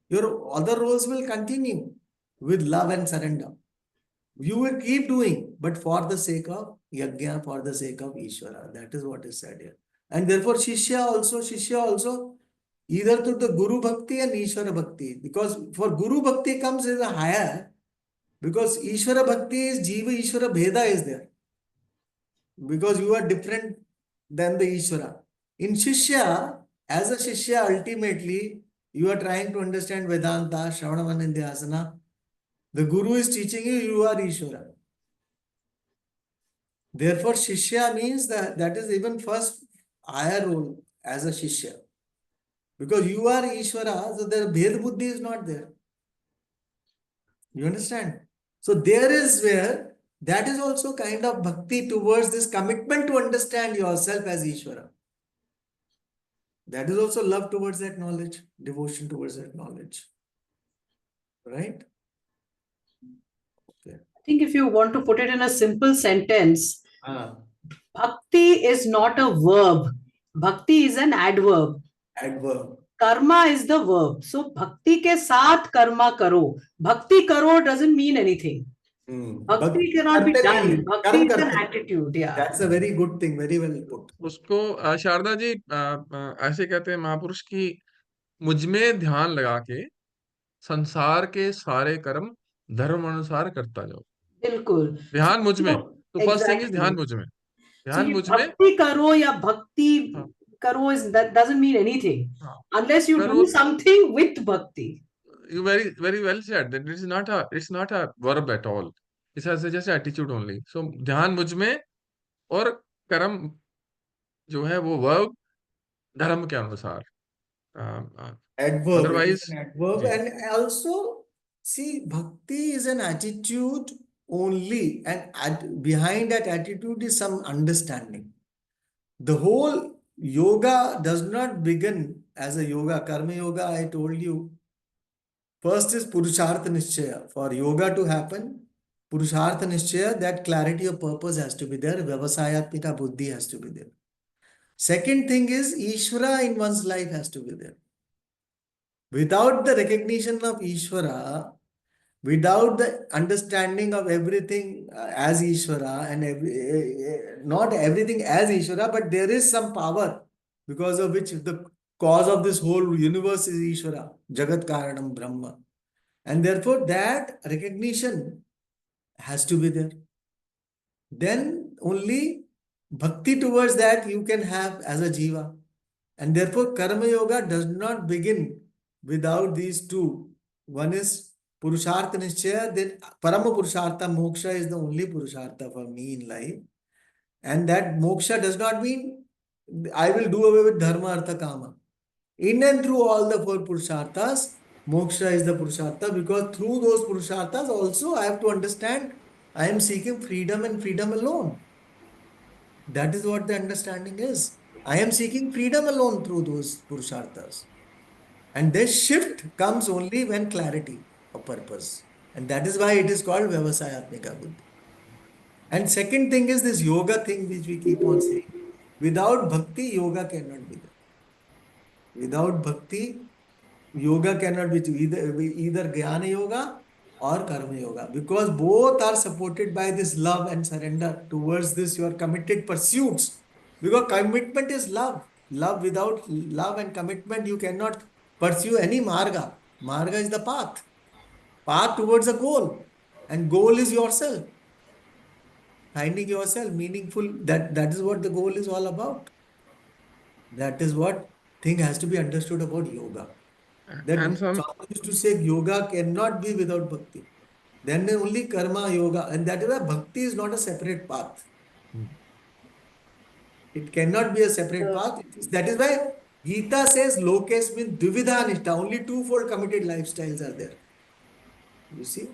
Your other roles will continue with love and surrender. You will keep doing, but for the sake of yajna, for the sake of Ishvara. That is what is said here. And therefore, Shishya also, either to the Guru Bhakti and Ishvara Bhakti. Because for Guru Bhakti comes as a higher, because Ishvara Bhakti is Jiva Ishvara Bheda is there. Because you are different than the Ishvara. In Shishya, as a Shishya, ultimately, you are trying to understand Vedanta, Shravanavan Asana. The Guru is teaching you, you are Ishvara. Therefore, Shishya means that is even first higher role as a Shishya. Because you are Ishvara, so the Bhed Buddhi is not there. You understand? So there is where that is also kind of bhakti towards this commitment to understand yourself as Ishvara. That is also love towards that knowledge, devotion towards that knowledge. Right? Okay. I think if you want to put it in a simple sentence, Ah, bhakti is not a verb. Bhakti is an adverb. adverb. Karma is the verb. So bhakti ke saath karma karo. Bhakti karo doesn't mean anything. Bhakti cannot be done. Bhakti is an attitude. Yeah. That's a very good thing. Very well put. उसको शारदा जी ऐसे कहते हैं महापुरुष की मुझमें ध्यान लगा के संसार के सारे कर्म धर्म अनुसार करता जाओ बिल्कुल. ध्यान मुझ में तो फर्स्ट थिंग इज Exactly. ध्यान मुझ में So ध्यान ये मुझ में bhakti karo ya bhakti हाँ, karo is that doesn't mean anything हाँ, unless you करो do something with bhakti. you very well said that it's not a verb at all. It has just attitude only. So ध्यान मुझ में और कर्म जो है वो वर्ब धर्म के अनुसार Adverb. It is otherwise an adverb. जी And also, see, bhakti is an attitude only. And behind that attitude is some understanding. The whole yoga does not begin as a yoga. Karma yoga, I told you. First is Purushartha Nishchaya. For yoga to happen, Purushartha Nishchaya, that clarity of purpose has to be there. Vyavasayatmika buddhi has to be there. Second thing is Ishvara in one's life has to be there. Without the recognition of Ishvara, without the understanding of everything as Ishvara and not everything as Ishvara, but there is some power because of which the cause of this whole universe is Ishvara, Jagat Karanam Brahma. And therefore that recognition has to be there. Then only bhakti towards that you can have as a jiva. And therefore Karma Yoga does not begin without these two. One is Purushartha Nishchaya, then Parama Purushartha Moksha is the only Purushartha for me in life. And that Moksha does not mean I will do away with Dharma, Artha, Kama. In and through all the four Purusharthas, Moksha is the Purushartha, because through those Purusharthas also I have to understand I am seeking freedom and freedom alone. That is what the understanding is. I am seeking freedom alone through those Purusharthas. And this shift comes only when clarity of purpose. And that is why it is called Vyavasayatmika Buddhi. And second thing is this yoga thing which we keep on saying. Without bhakti, yoga cannot be there. Without bhakti, yoga cannot be either jnana yoga or karma yoga, because both are supported by this love and surrender towards this your committed pursuits. Because commitment is love. Love, without love and commitment, you cannot pursue any marga. Marga is the path towards a goal, and goal is yourself. Finding yourself meaningful. That is what the goal is all about. That is what thing has to be understood about yoga. That And some Swami used to say yoga cannot be without bhakti. Then only karma yoga, and that is why bhakti is not a separate path. It cannot be a separate path. That is why Gita says lokesmin dvividha nishta. Only twofold committed lifestyles are there. You see?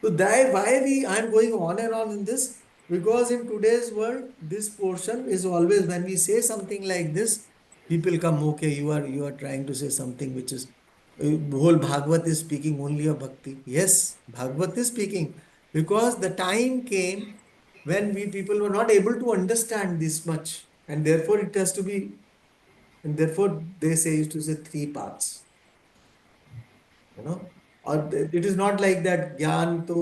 So that why I am going on and on in this, because in today's world, this portion is always, when we say something like this, people come, okay, you are trying to say something which is whole Bhagavad is speaking only of bhakti. Yes, Bhagavad is speaking, because the time came when we people were not able to understand this much, and therefore it has to be, and therefore they say used to say three parts. और it is not like that ज्ञान तो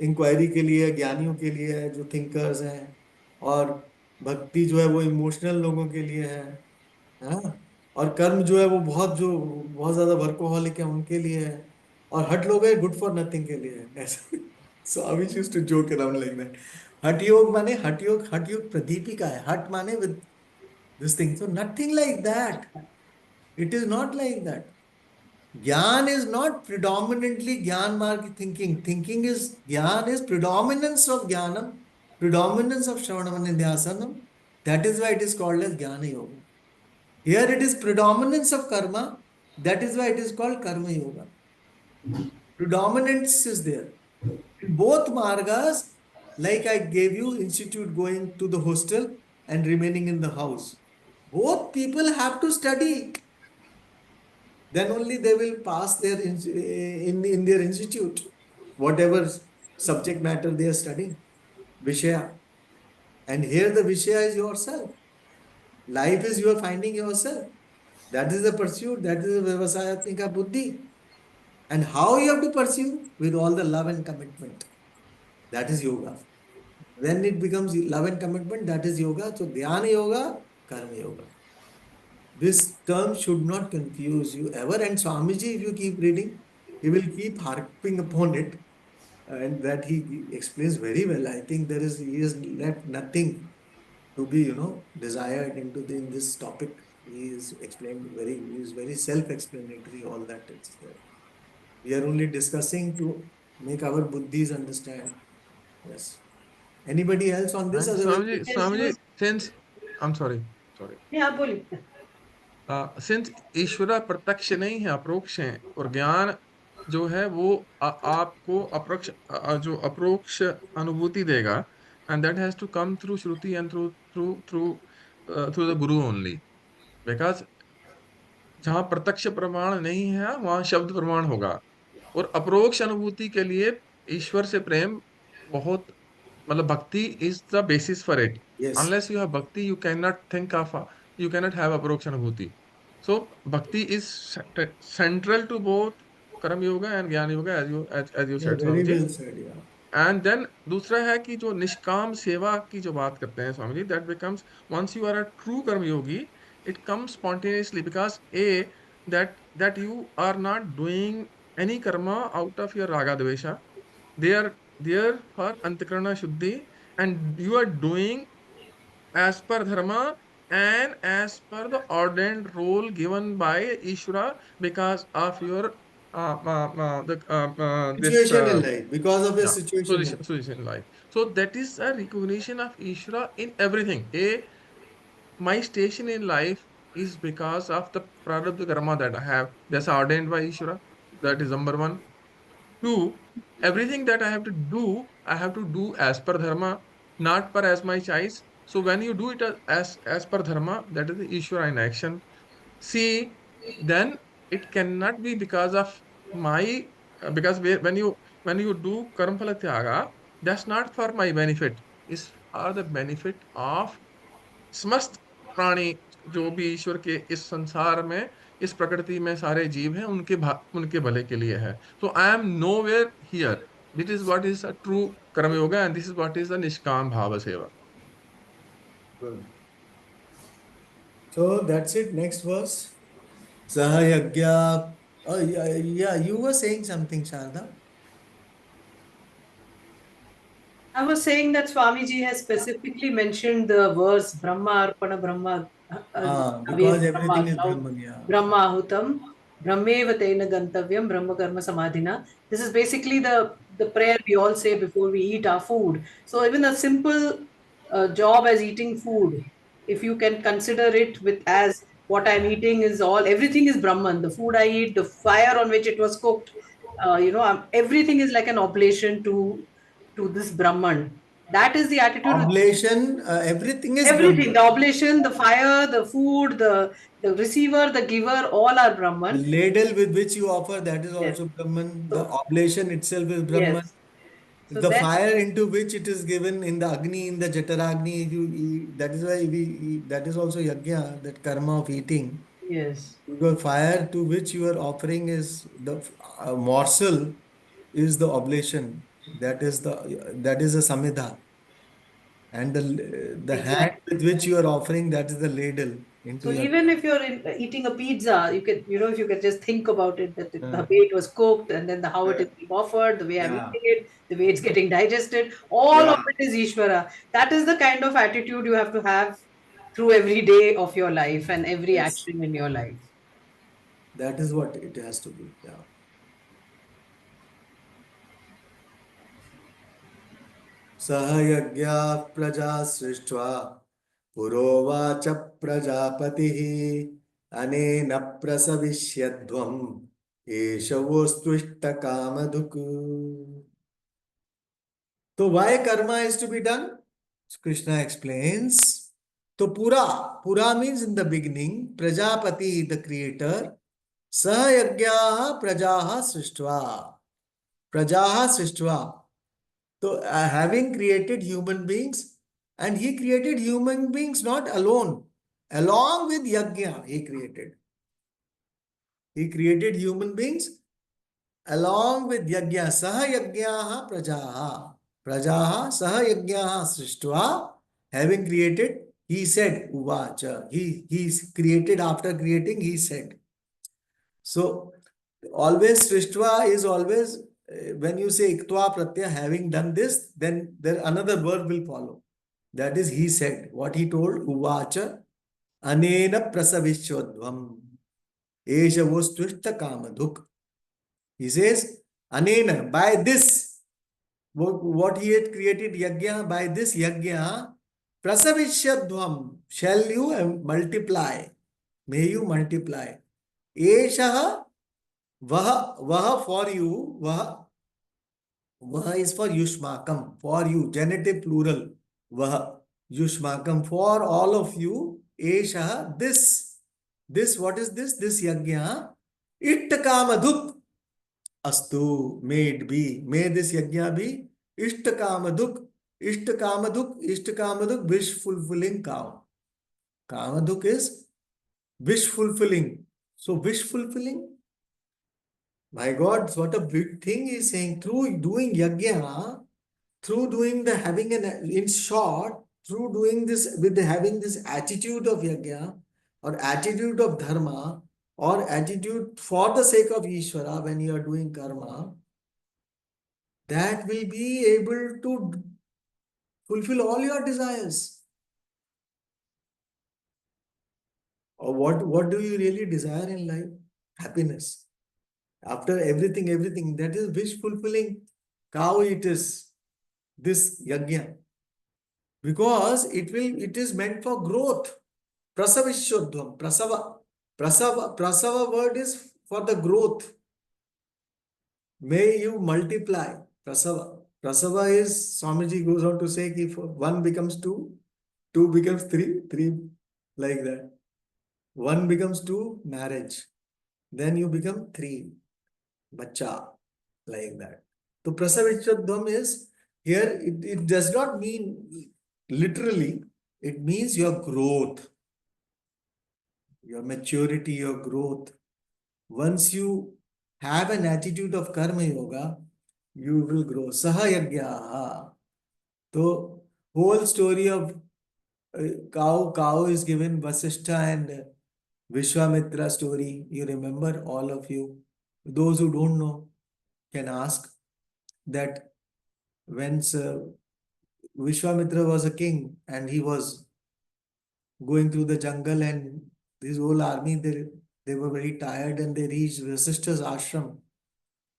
inquiry के लिए ज्ञानियों के लिए है जो थिंकर्स हैं, और भक्ति जो है वो इमोशनल लोगों के लिए है, हाँ, और कर्म जो है वो बहुत ज्यादा वर्कोहॉलिक है उनके लिए है, और हठ लोग है गुड फॉर नथिंग के लिए है ऐसा. So I used to joke around like that. Hatha Yoga Pradipika है. हठ माने with this thing. So nothing like that. It is not like that. Gyan is not predominantly Gyan mark thinking. Thinking is Gyan is predominance of Gyanam, predominance of Shravanam and Dhyasanam. That is why it is called as Jnana Yoga. Here it is predominance of karma. That is why it is called Karma Yoga. Predominance is there. In both margas, like I gave you, institute going to the hostel and remaining in the house. Both people have to study. Then only they will pass their in their institute, whatever subject matter they are studying, Vishaya. And here the Vishaya is yourself. Life is you are finding yourself. That is the pursuit. That is the Vyavasayatmika Buddhi. And how you have to pursue? With all the love and commitment. That is yoga. When it becomes love and commitment, that is yoga. So Dhyana Yoga, Karma Yoga. This term should not confuse you ever. And Swamiji, if you keep reading, he will keep harping upon it, and that he explains very well. I think he has left nothing to be, desired in this topic. He is very self-explanatory, all that is there. We are only discussing to make our buddhis understand. Yes. Anybody else on this? Swamiji, since I'm sorry. Yeah, बोलिए. Since ईश्वर प्रत्यक्ष नहीं है, अप्रोक्ष है, और ज्ञान जो है वो आपको अप्रोक्ष जो अप्रोक्ष अनुभूति देगा, and that has to come through shruti and through the guru only, because जहां प्रत्यक्ष प्रमाण नहीं है वहां शब्द प्रमाण होगा, और अप्रोक्ष अनुभूति के लिए ईश्वर से प्रेम बहुत, मतलब भक्ति is the basis for it. Yes. Unless you have bhakti, you cannot have approach anubhuti. So bhakti is central to both karma yoga and jnana yoga, as you said, Very Swamiji. well said, yeah. And then दूसरा है कि जो निष्काम सेवा की जो बात करते हैं Swami ji, that becomes, once you are a true karma yogi, it comes spontaneously, because that you are not doing any karma out of your raga dvesha. They are there for antakarana shuddhi, and you are doing as per dharma and as per the ordained role given by Ishvara, because of your Situation in life, because of your situation. position in life. So that is a recognition of Ishvara in everything. My station in life is because of the prarabdha karma that I have. That's ordained by Ishvara. That is number one. Two, everything that I have to do as per dharma, not per as my choice. So when you do it as per dharma, that is the Ishvara in action. See, then it cannot be because of my because when you do karma phala tyaga, that's not for my benefit. It's for the benefit of समस्त प्राणी जो भी ईश्वर के इस संसार में इस प्रकृति में सारे जीव हैं उनके भले के लिए है so I am nowhere here this is what is a true karma yoga and this is what is the nishkam bhav सेवा Good. So that's it. Next verse. Sahayagya. Oh, yeah, you were saying something, Sharda. I was saying that Swamiji has specifically mentioned the verse Brahma Arpana Brahma Because Avyam everything is Brahma Brahman, yeah. Brahmahutam Brahmeva Tena Gantavyam Brahma Karma Samadhina. This is basically the prayer we all say before we eat our food. So even a simple job as eating food, if you can consider it with as what I'm eating is all everything is Brahman. The food I eat, the fire on which it was cooked, everything is like an oblation to this Brahman. That is the attitude with Oblation, everything is everything, Brahman. the oblation, the fire, the food, the receiver, the giver, all are The Brahman. ladle with which you offer, that is Yes. also Brahman. The So oblation itself is Brahman. yes. So The then fire into which it is given in the Agni, in the Jataragni, that is why that is also Yajna, that karma of eating. yes. Because fire to which you are offering is the morsel is the oblation. That is a samidha. And the hand Exactly. with which you are offering, that is the ladle into So your. even if you're eating a pizza, you can, if you can just think about it, that the Uh, way it was cooked and then how it uh, is being offered, the way I'm yeah. eating it, the way it's getting digested, all of Yeah. it is Ishvara. That is the kind of attitude you have to have through every day of your life and every Yes. action in your life. That is what it has to be. Yeah. सह यज्ञा प्रजा सृष्ट्वा पुरोवाच प्रजापतिः अनेन प्रसविष्यध्वम् एष वोस्तुष्टकामधुक्. So why karma is to be done? Krishna explains. So Pura means in the beginning, Prajapati, the creator, Sahayagyaha Prajaha Srishtva. Prajaha Srishtva. So having created human beings, and he created human beings not alone, along with Yajna, he created. He created human beings along with Yajna. Saha Yajnaha Prajaha. Prajaha Saha Yajnaha Srishtva. Having created, he said, Uvacha. He created, after creating, he said. So always Srishtva is always, when you say Iktva Pratyaya, having done this, then there another verb will follow. That is, he said, what he told, Uvacha Anena Prasavishwadvam Esha Vostushta Kamadhuk. He says, Anena, by this, what he had created Yajna, by this Yajna, Prasavishwadvam, shall you multiply, may you multiply. Esha वह for you, वह is for Yushmakam, for you, genitive plural, वह Yushmakam, for all of you, Esha, this, what is this? This Yajna, Ittakamadhuk, Astu, may it be, may this Yajna be, Ishtakamadhuk, Ishtakamadhuk, wish fulfilling cow. Kamadhuk is wish fulfilling. So wish fulfilling, my God, what a big thing he's saying. Through doing yajna, through doing the having in short, through doing this with having this attitude of yajna or attitude of dharma or attitude for the sake of Ishvara when you are doing karma, that will be able to fulfill all your desires. Or what do you really desire in life? Happiness. After everything, that is wish fulfilling. Cow it is. This yajna, because it is meant for growth. Prasavishodhvam. Prasava word is for the growth. May you multiply. Prasava. Prasava is, Swamiji goes on to say, if one becomes two, two becomes three, like that. One becomes two, marriage. Then you become three, bacha, like that. So prasavichodhvam is, here it does not mean literally, it means your growth, your maturity, your growth. Once you have an attitude of karma yoga, you will grow. Sahayagyaha. So whole story of cow is given, Vasishtha and Vishwamitra story. You remember, all of you. Those who don't know can ask that when Vishwamitra was a king and he was going through the jungle, and this whole army, they were very tired, and they reached Vasishtha's ashram.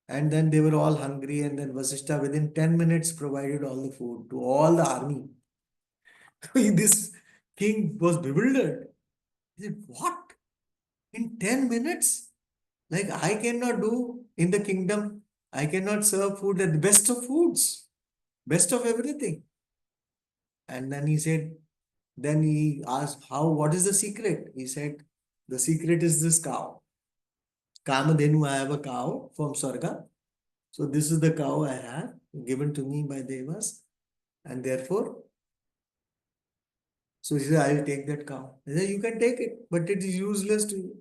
And then they were all hungry, and then Vasishtha within 10 minutes provided all the food to all the army. This king was bewildered. He said, what? In 10 minutes? Like, I cannot do in the kingdom, I cannot serve food at the best of foods, best of everything. And then he said, then he asked, what is the secret? He said, the secret is this cow. Kamadhenu, I have a cow from Swarga. So this is the cow I have, given to me by Devas. And therefore, so he said, I will take that cow. He said, you can take it, but it is useless to you.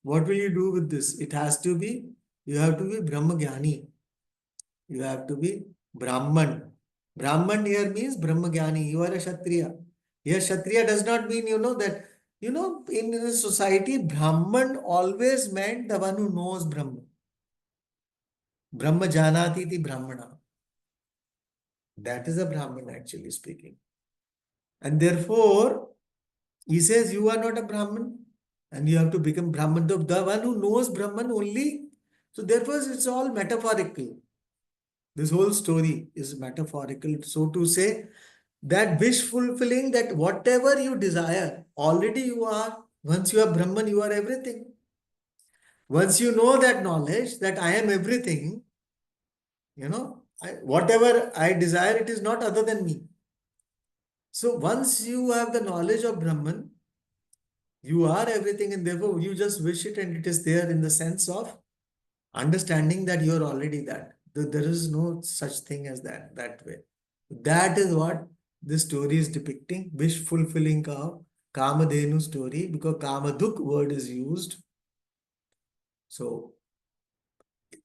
What will you do with this? It has to be, you have to be Brahmagyani. You have to be Brahman. Brahman here means Brahmagyani. You are a Kshatriya. Here, Kshatriya does not mean, that, in the society, Brahman always meant the one who knows Brahman. Brahma janati ti Brahmana. That is a Brahman, actually speaking. And therefore, he says you are not a Brahman and you have to become Brahman. The one who knows Brahman only. So therefore, it's all metaphorical. This whole story is metaphorical. So to say that wish fulfilling, that whatever you desire, already you are. Once you are Brahman, you are everything. Once you know that knowledge that I am everything, whatever I desire, it is not other than me. So once you have the knowledge of Brahman, you are everything, and therefore you just wish it and it is there, in the sense of understanding that you are already that. There is no such thing as that way. That is what this story is depicting. Wish fulfilling cow, Kamadhenu story, because Kamaduk word is used. So,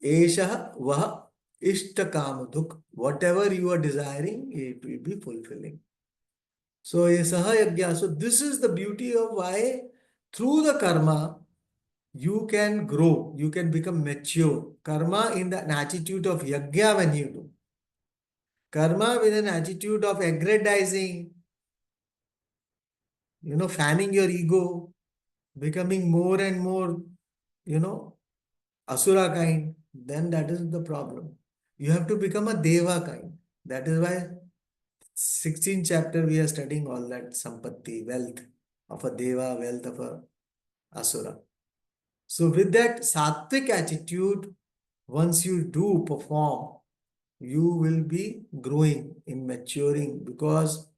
Esha Vaha Ishta Kamaduk. Whatever you are desiring, it will be fulfilling. So, Sahayagya. So, this is the beauty of why through the karma, you can grow, you can become mature. Karma in an attitude of yajna when you do. Karma with an attitude of aggrandizing, fanning your ego, becoming more and more, asura kind, then that is the problem. You have to become a deva kind. That is why 16th chapter we are studying all that sampatti, wealth of a deva, wealth of a asura. So with that sattvic attitude, once you do perform, you will be growing in maturing, because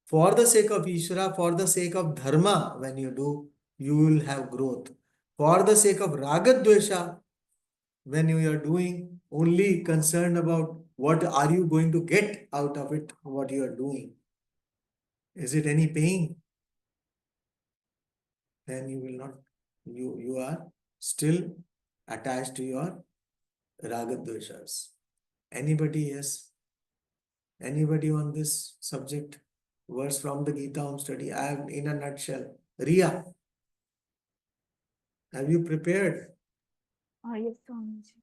for the sake of Ishvara, for the sake of dharma, when you do, you will have growth. For the sake of ragadvesha, when you are doing, only concerned about what are you going to get out of it, what you are doing. Is it any pain? Then you will not, you are still attached to your ragadveshas. Anybody? Yes? Anybody on this subject? Verse from the Gita home study. I have in a nutshell. Riya, have you prepared? Yes, Swamiji.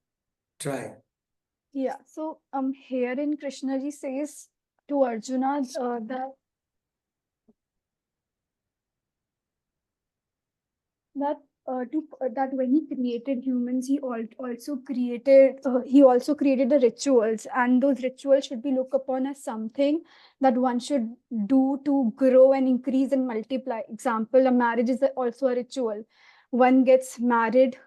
Try. Yeah, so herein Krishnaji says to Arjuna that that when he created humans, he also created the rituals, and those rituals should be looked upon as something that one should do to grow and increase and multiply. Example, a marriage is also a ritual. One gets married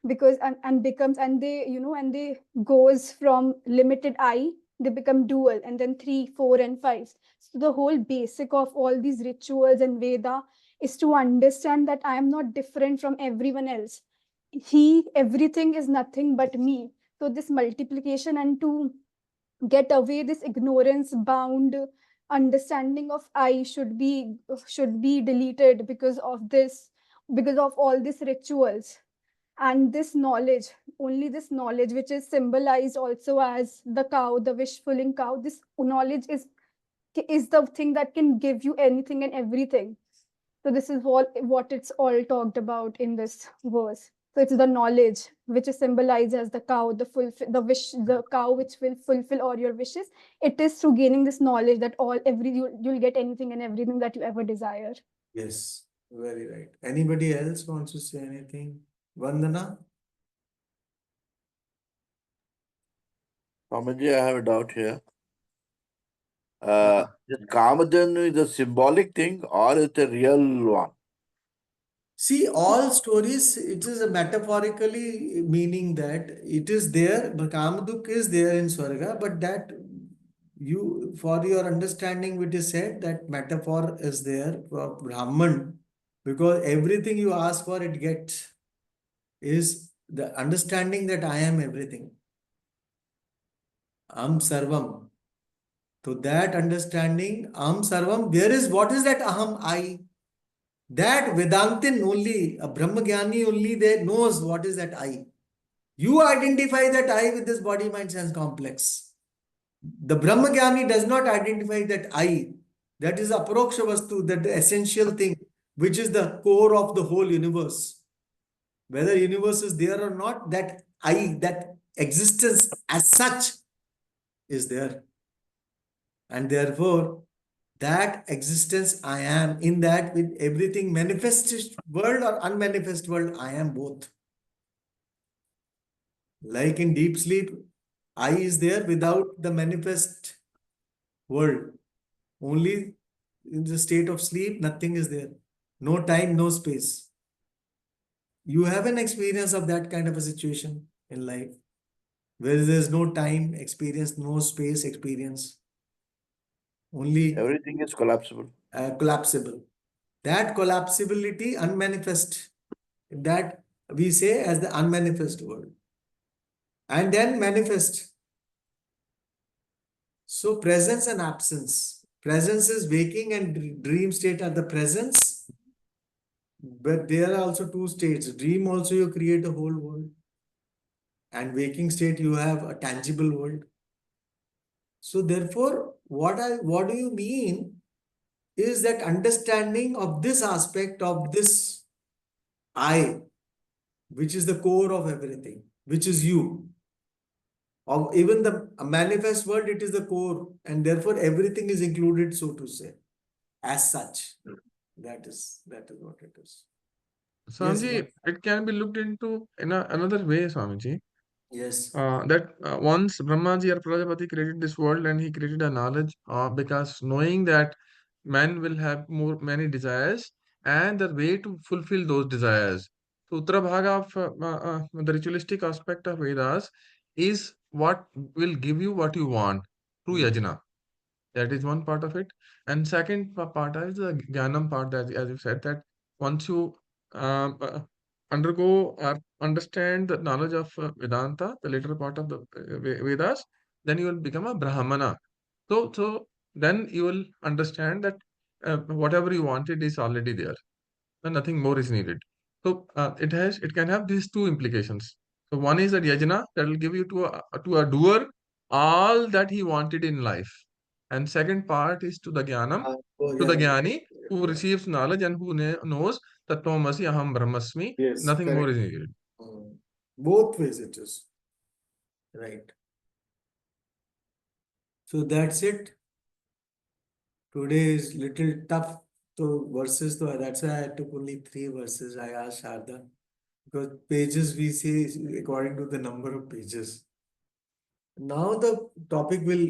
because and becomes and they and they goes from limited I, they become dual, and then 3, 4 and 5. So the whole basic of all these rituals and Veda is to understand that I am not different from everyone else. Everything is nothing but me. So this multiplication, and to get away this ignorance bound understanding of I should be deleted because of this, because of all these rituals. And this knowledge, only this knowledge, which is symbolized also as the cow, the wish fulfilling cow, this knowledge is the thing that can give you anything and everything. So this is what it's all talked about in this verse. So it's the knowledge which is symbolized as the cow, the cow which will fulfill all your wishes. It is through gaining this knowledge that you'll get anything and everything that you ever desire. Yes, very right. Anybody else wants to say anything? Vandana? Swamiji, I have a doubt here. This Kamadhenu is a symbolic thing or it's a real one? See, all stories, it is a metaphorically meaning that it is there, but Kamaduk is there in Swarga, but that for your understanding, it is said that metaphor is there for Brahman, because everything you ask for, it gets, is the understanding that I am everything. Am Sarvam. To that understanding, Am Sarvam, there is, what is that Aham, I? That Vedantin only, a Brahmagyani only, there knows what is that I. You identify that I with this body, mind, sense complex. The Brahmagyani does not identify that I. That is Aparoksha Vastu, that the essential thing, which is the core of the whole universe. Whether universe is there or not, that I, that existence as such is there. And therefore, that existence I am, in that with everything manifest world or unmanifest world, I am both. Like in deep sleep, I is there without the manifest world. Only in the state of sleep, nothing is there. No time, no space. You have an experience of that kind of a situation in life, where there's no time experience, no space experience. Only Everything is collapsible. collapsible. That collapsibility, unmanifest, that we say as the unmanifest world. And then manifest. So presence and absence. Presence is waking and dream state are the presence. But there are also two states. Dream also you create a whole world. And waking state you have a tangible world. So therefore, what do you mean is that understanding of this aspect of this I, which is the core of everything, which is you. Of even the manifest world, it is the core, and therefore everything is included, so to say, as such. That is what it is. Swamiji, Yes, it can be looked into in another way, Swamiji. yes. That once Brahmaji or Prajapati created this world and he created a knowledge because knowing that man will have many desires and the way to fulfill those desires. So Uttara Bhaga of the ritualistic aspect of Vedas is what will give you what you want through yajna. That is one part of it. And second part is the Jnanam part, that, as you said, that once you undergo or understand the knowledge of Vedanta, the later part of the Vedas, then you will become a Brahmana. So then you will understand that whatever you wanted is already there, and nothing more is needed. So it can have these two implications. So one is that yajna, that will give you to a doer all that he wanted in life, and second part is to the jnanam, Oh, to the yeah. jnani who receives knowledge and who knows that Tattvamasi aham brahmasmi, Yes, nothing more correct. is needed. Both ways it is. Right. So that's it. Today is little tough to verses, so that's why I took only 3 verses. I asked Sharda. because pages we say is according to the number of pages. Now the topic will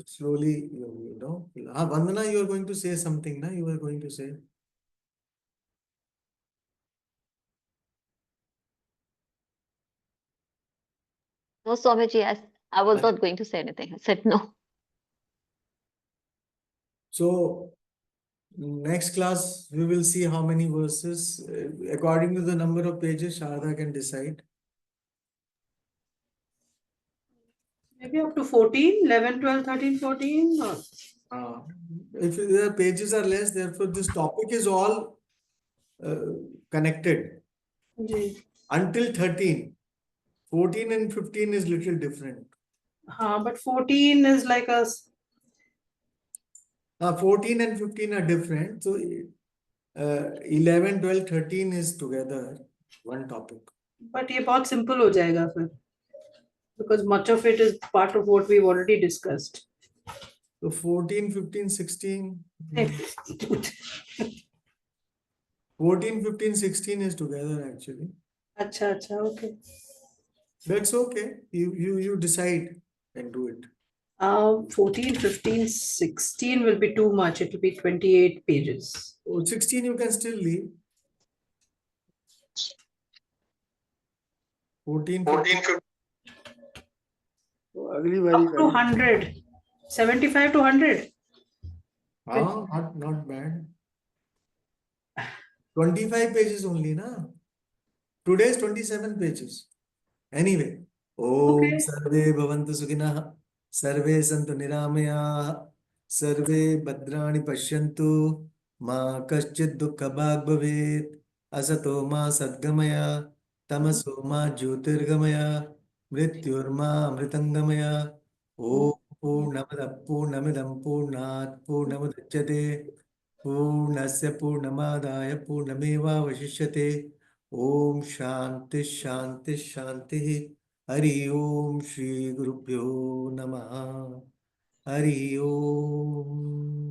slowly, Vandana, you are going to say something, na? You were going to say. No, Swamiji, I was not going to say anything. I said no. So next class we will see how many verses. According to the number of pages, Sharda can decide. Maybe up to 14, 11, 12, 13, 14. Or... If the pages are less, therefore this topic is all connected ji. until 13. 14 and 15 is little different. But 14 is like a... 14 and 15 are different. So 11, 12, 13 is together one topic. But ये बहुत simple हो जाएगा फिर. Because much of it is part of what we've already discussed. So 14, 15, 16. 14, 15, 16 is together actually. अच्छा, okay. That's okay. You decide and do it. 14, 15, 16 will be too much. It will be 28 pages. 16 you can still leave. 14, 15. Up to 100. 75 to 100. Not bad. 25 pages only, na? Today's 27 pages. Anyway. Om Sarve Bhavantu Sukhinah. Sarve Santu Niramaya. Sarve Bhadrani Pashyantu. Ma Kaschid Dukkha Bhag Bhavet. Asato Ma Sadgamaya. Tamaso Ma Jyotirgamaya. Mrityurma Amritangamaya. Om Purnamada Purnamidam Purnat Purnamudachyate. पूर्णस्य पूर्णमादाय पूर्णमेवावशिष्यते ओम शांति शांति शांति हरि ओम श्री गुरुभ्यो नमः हरि ओम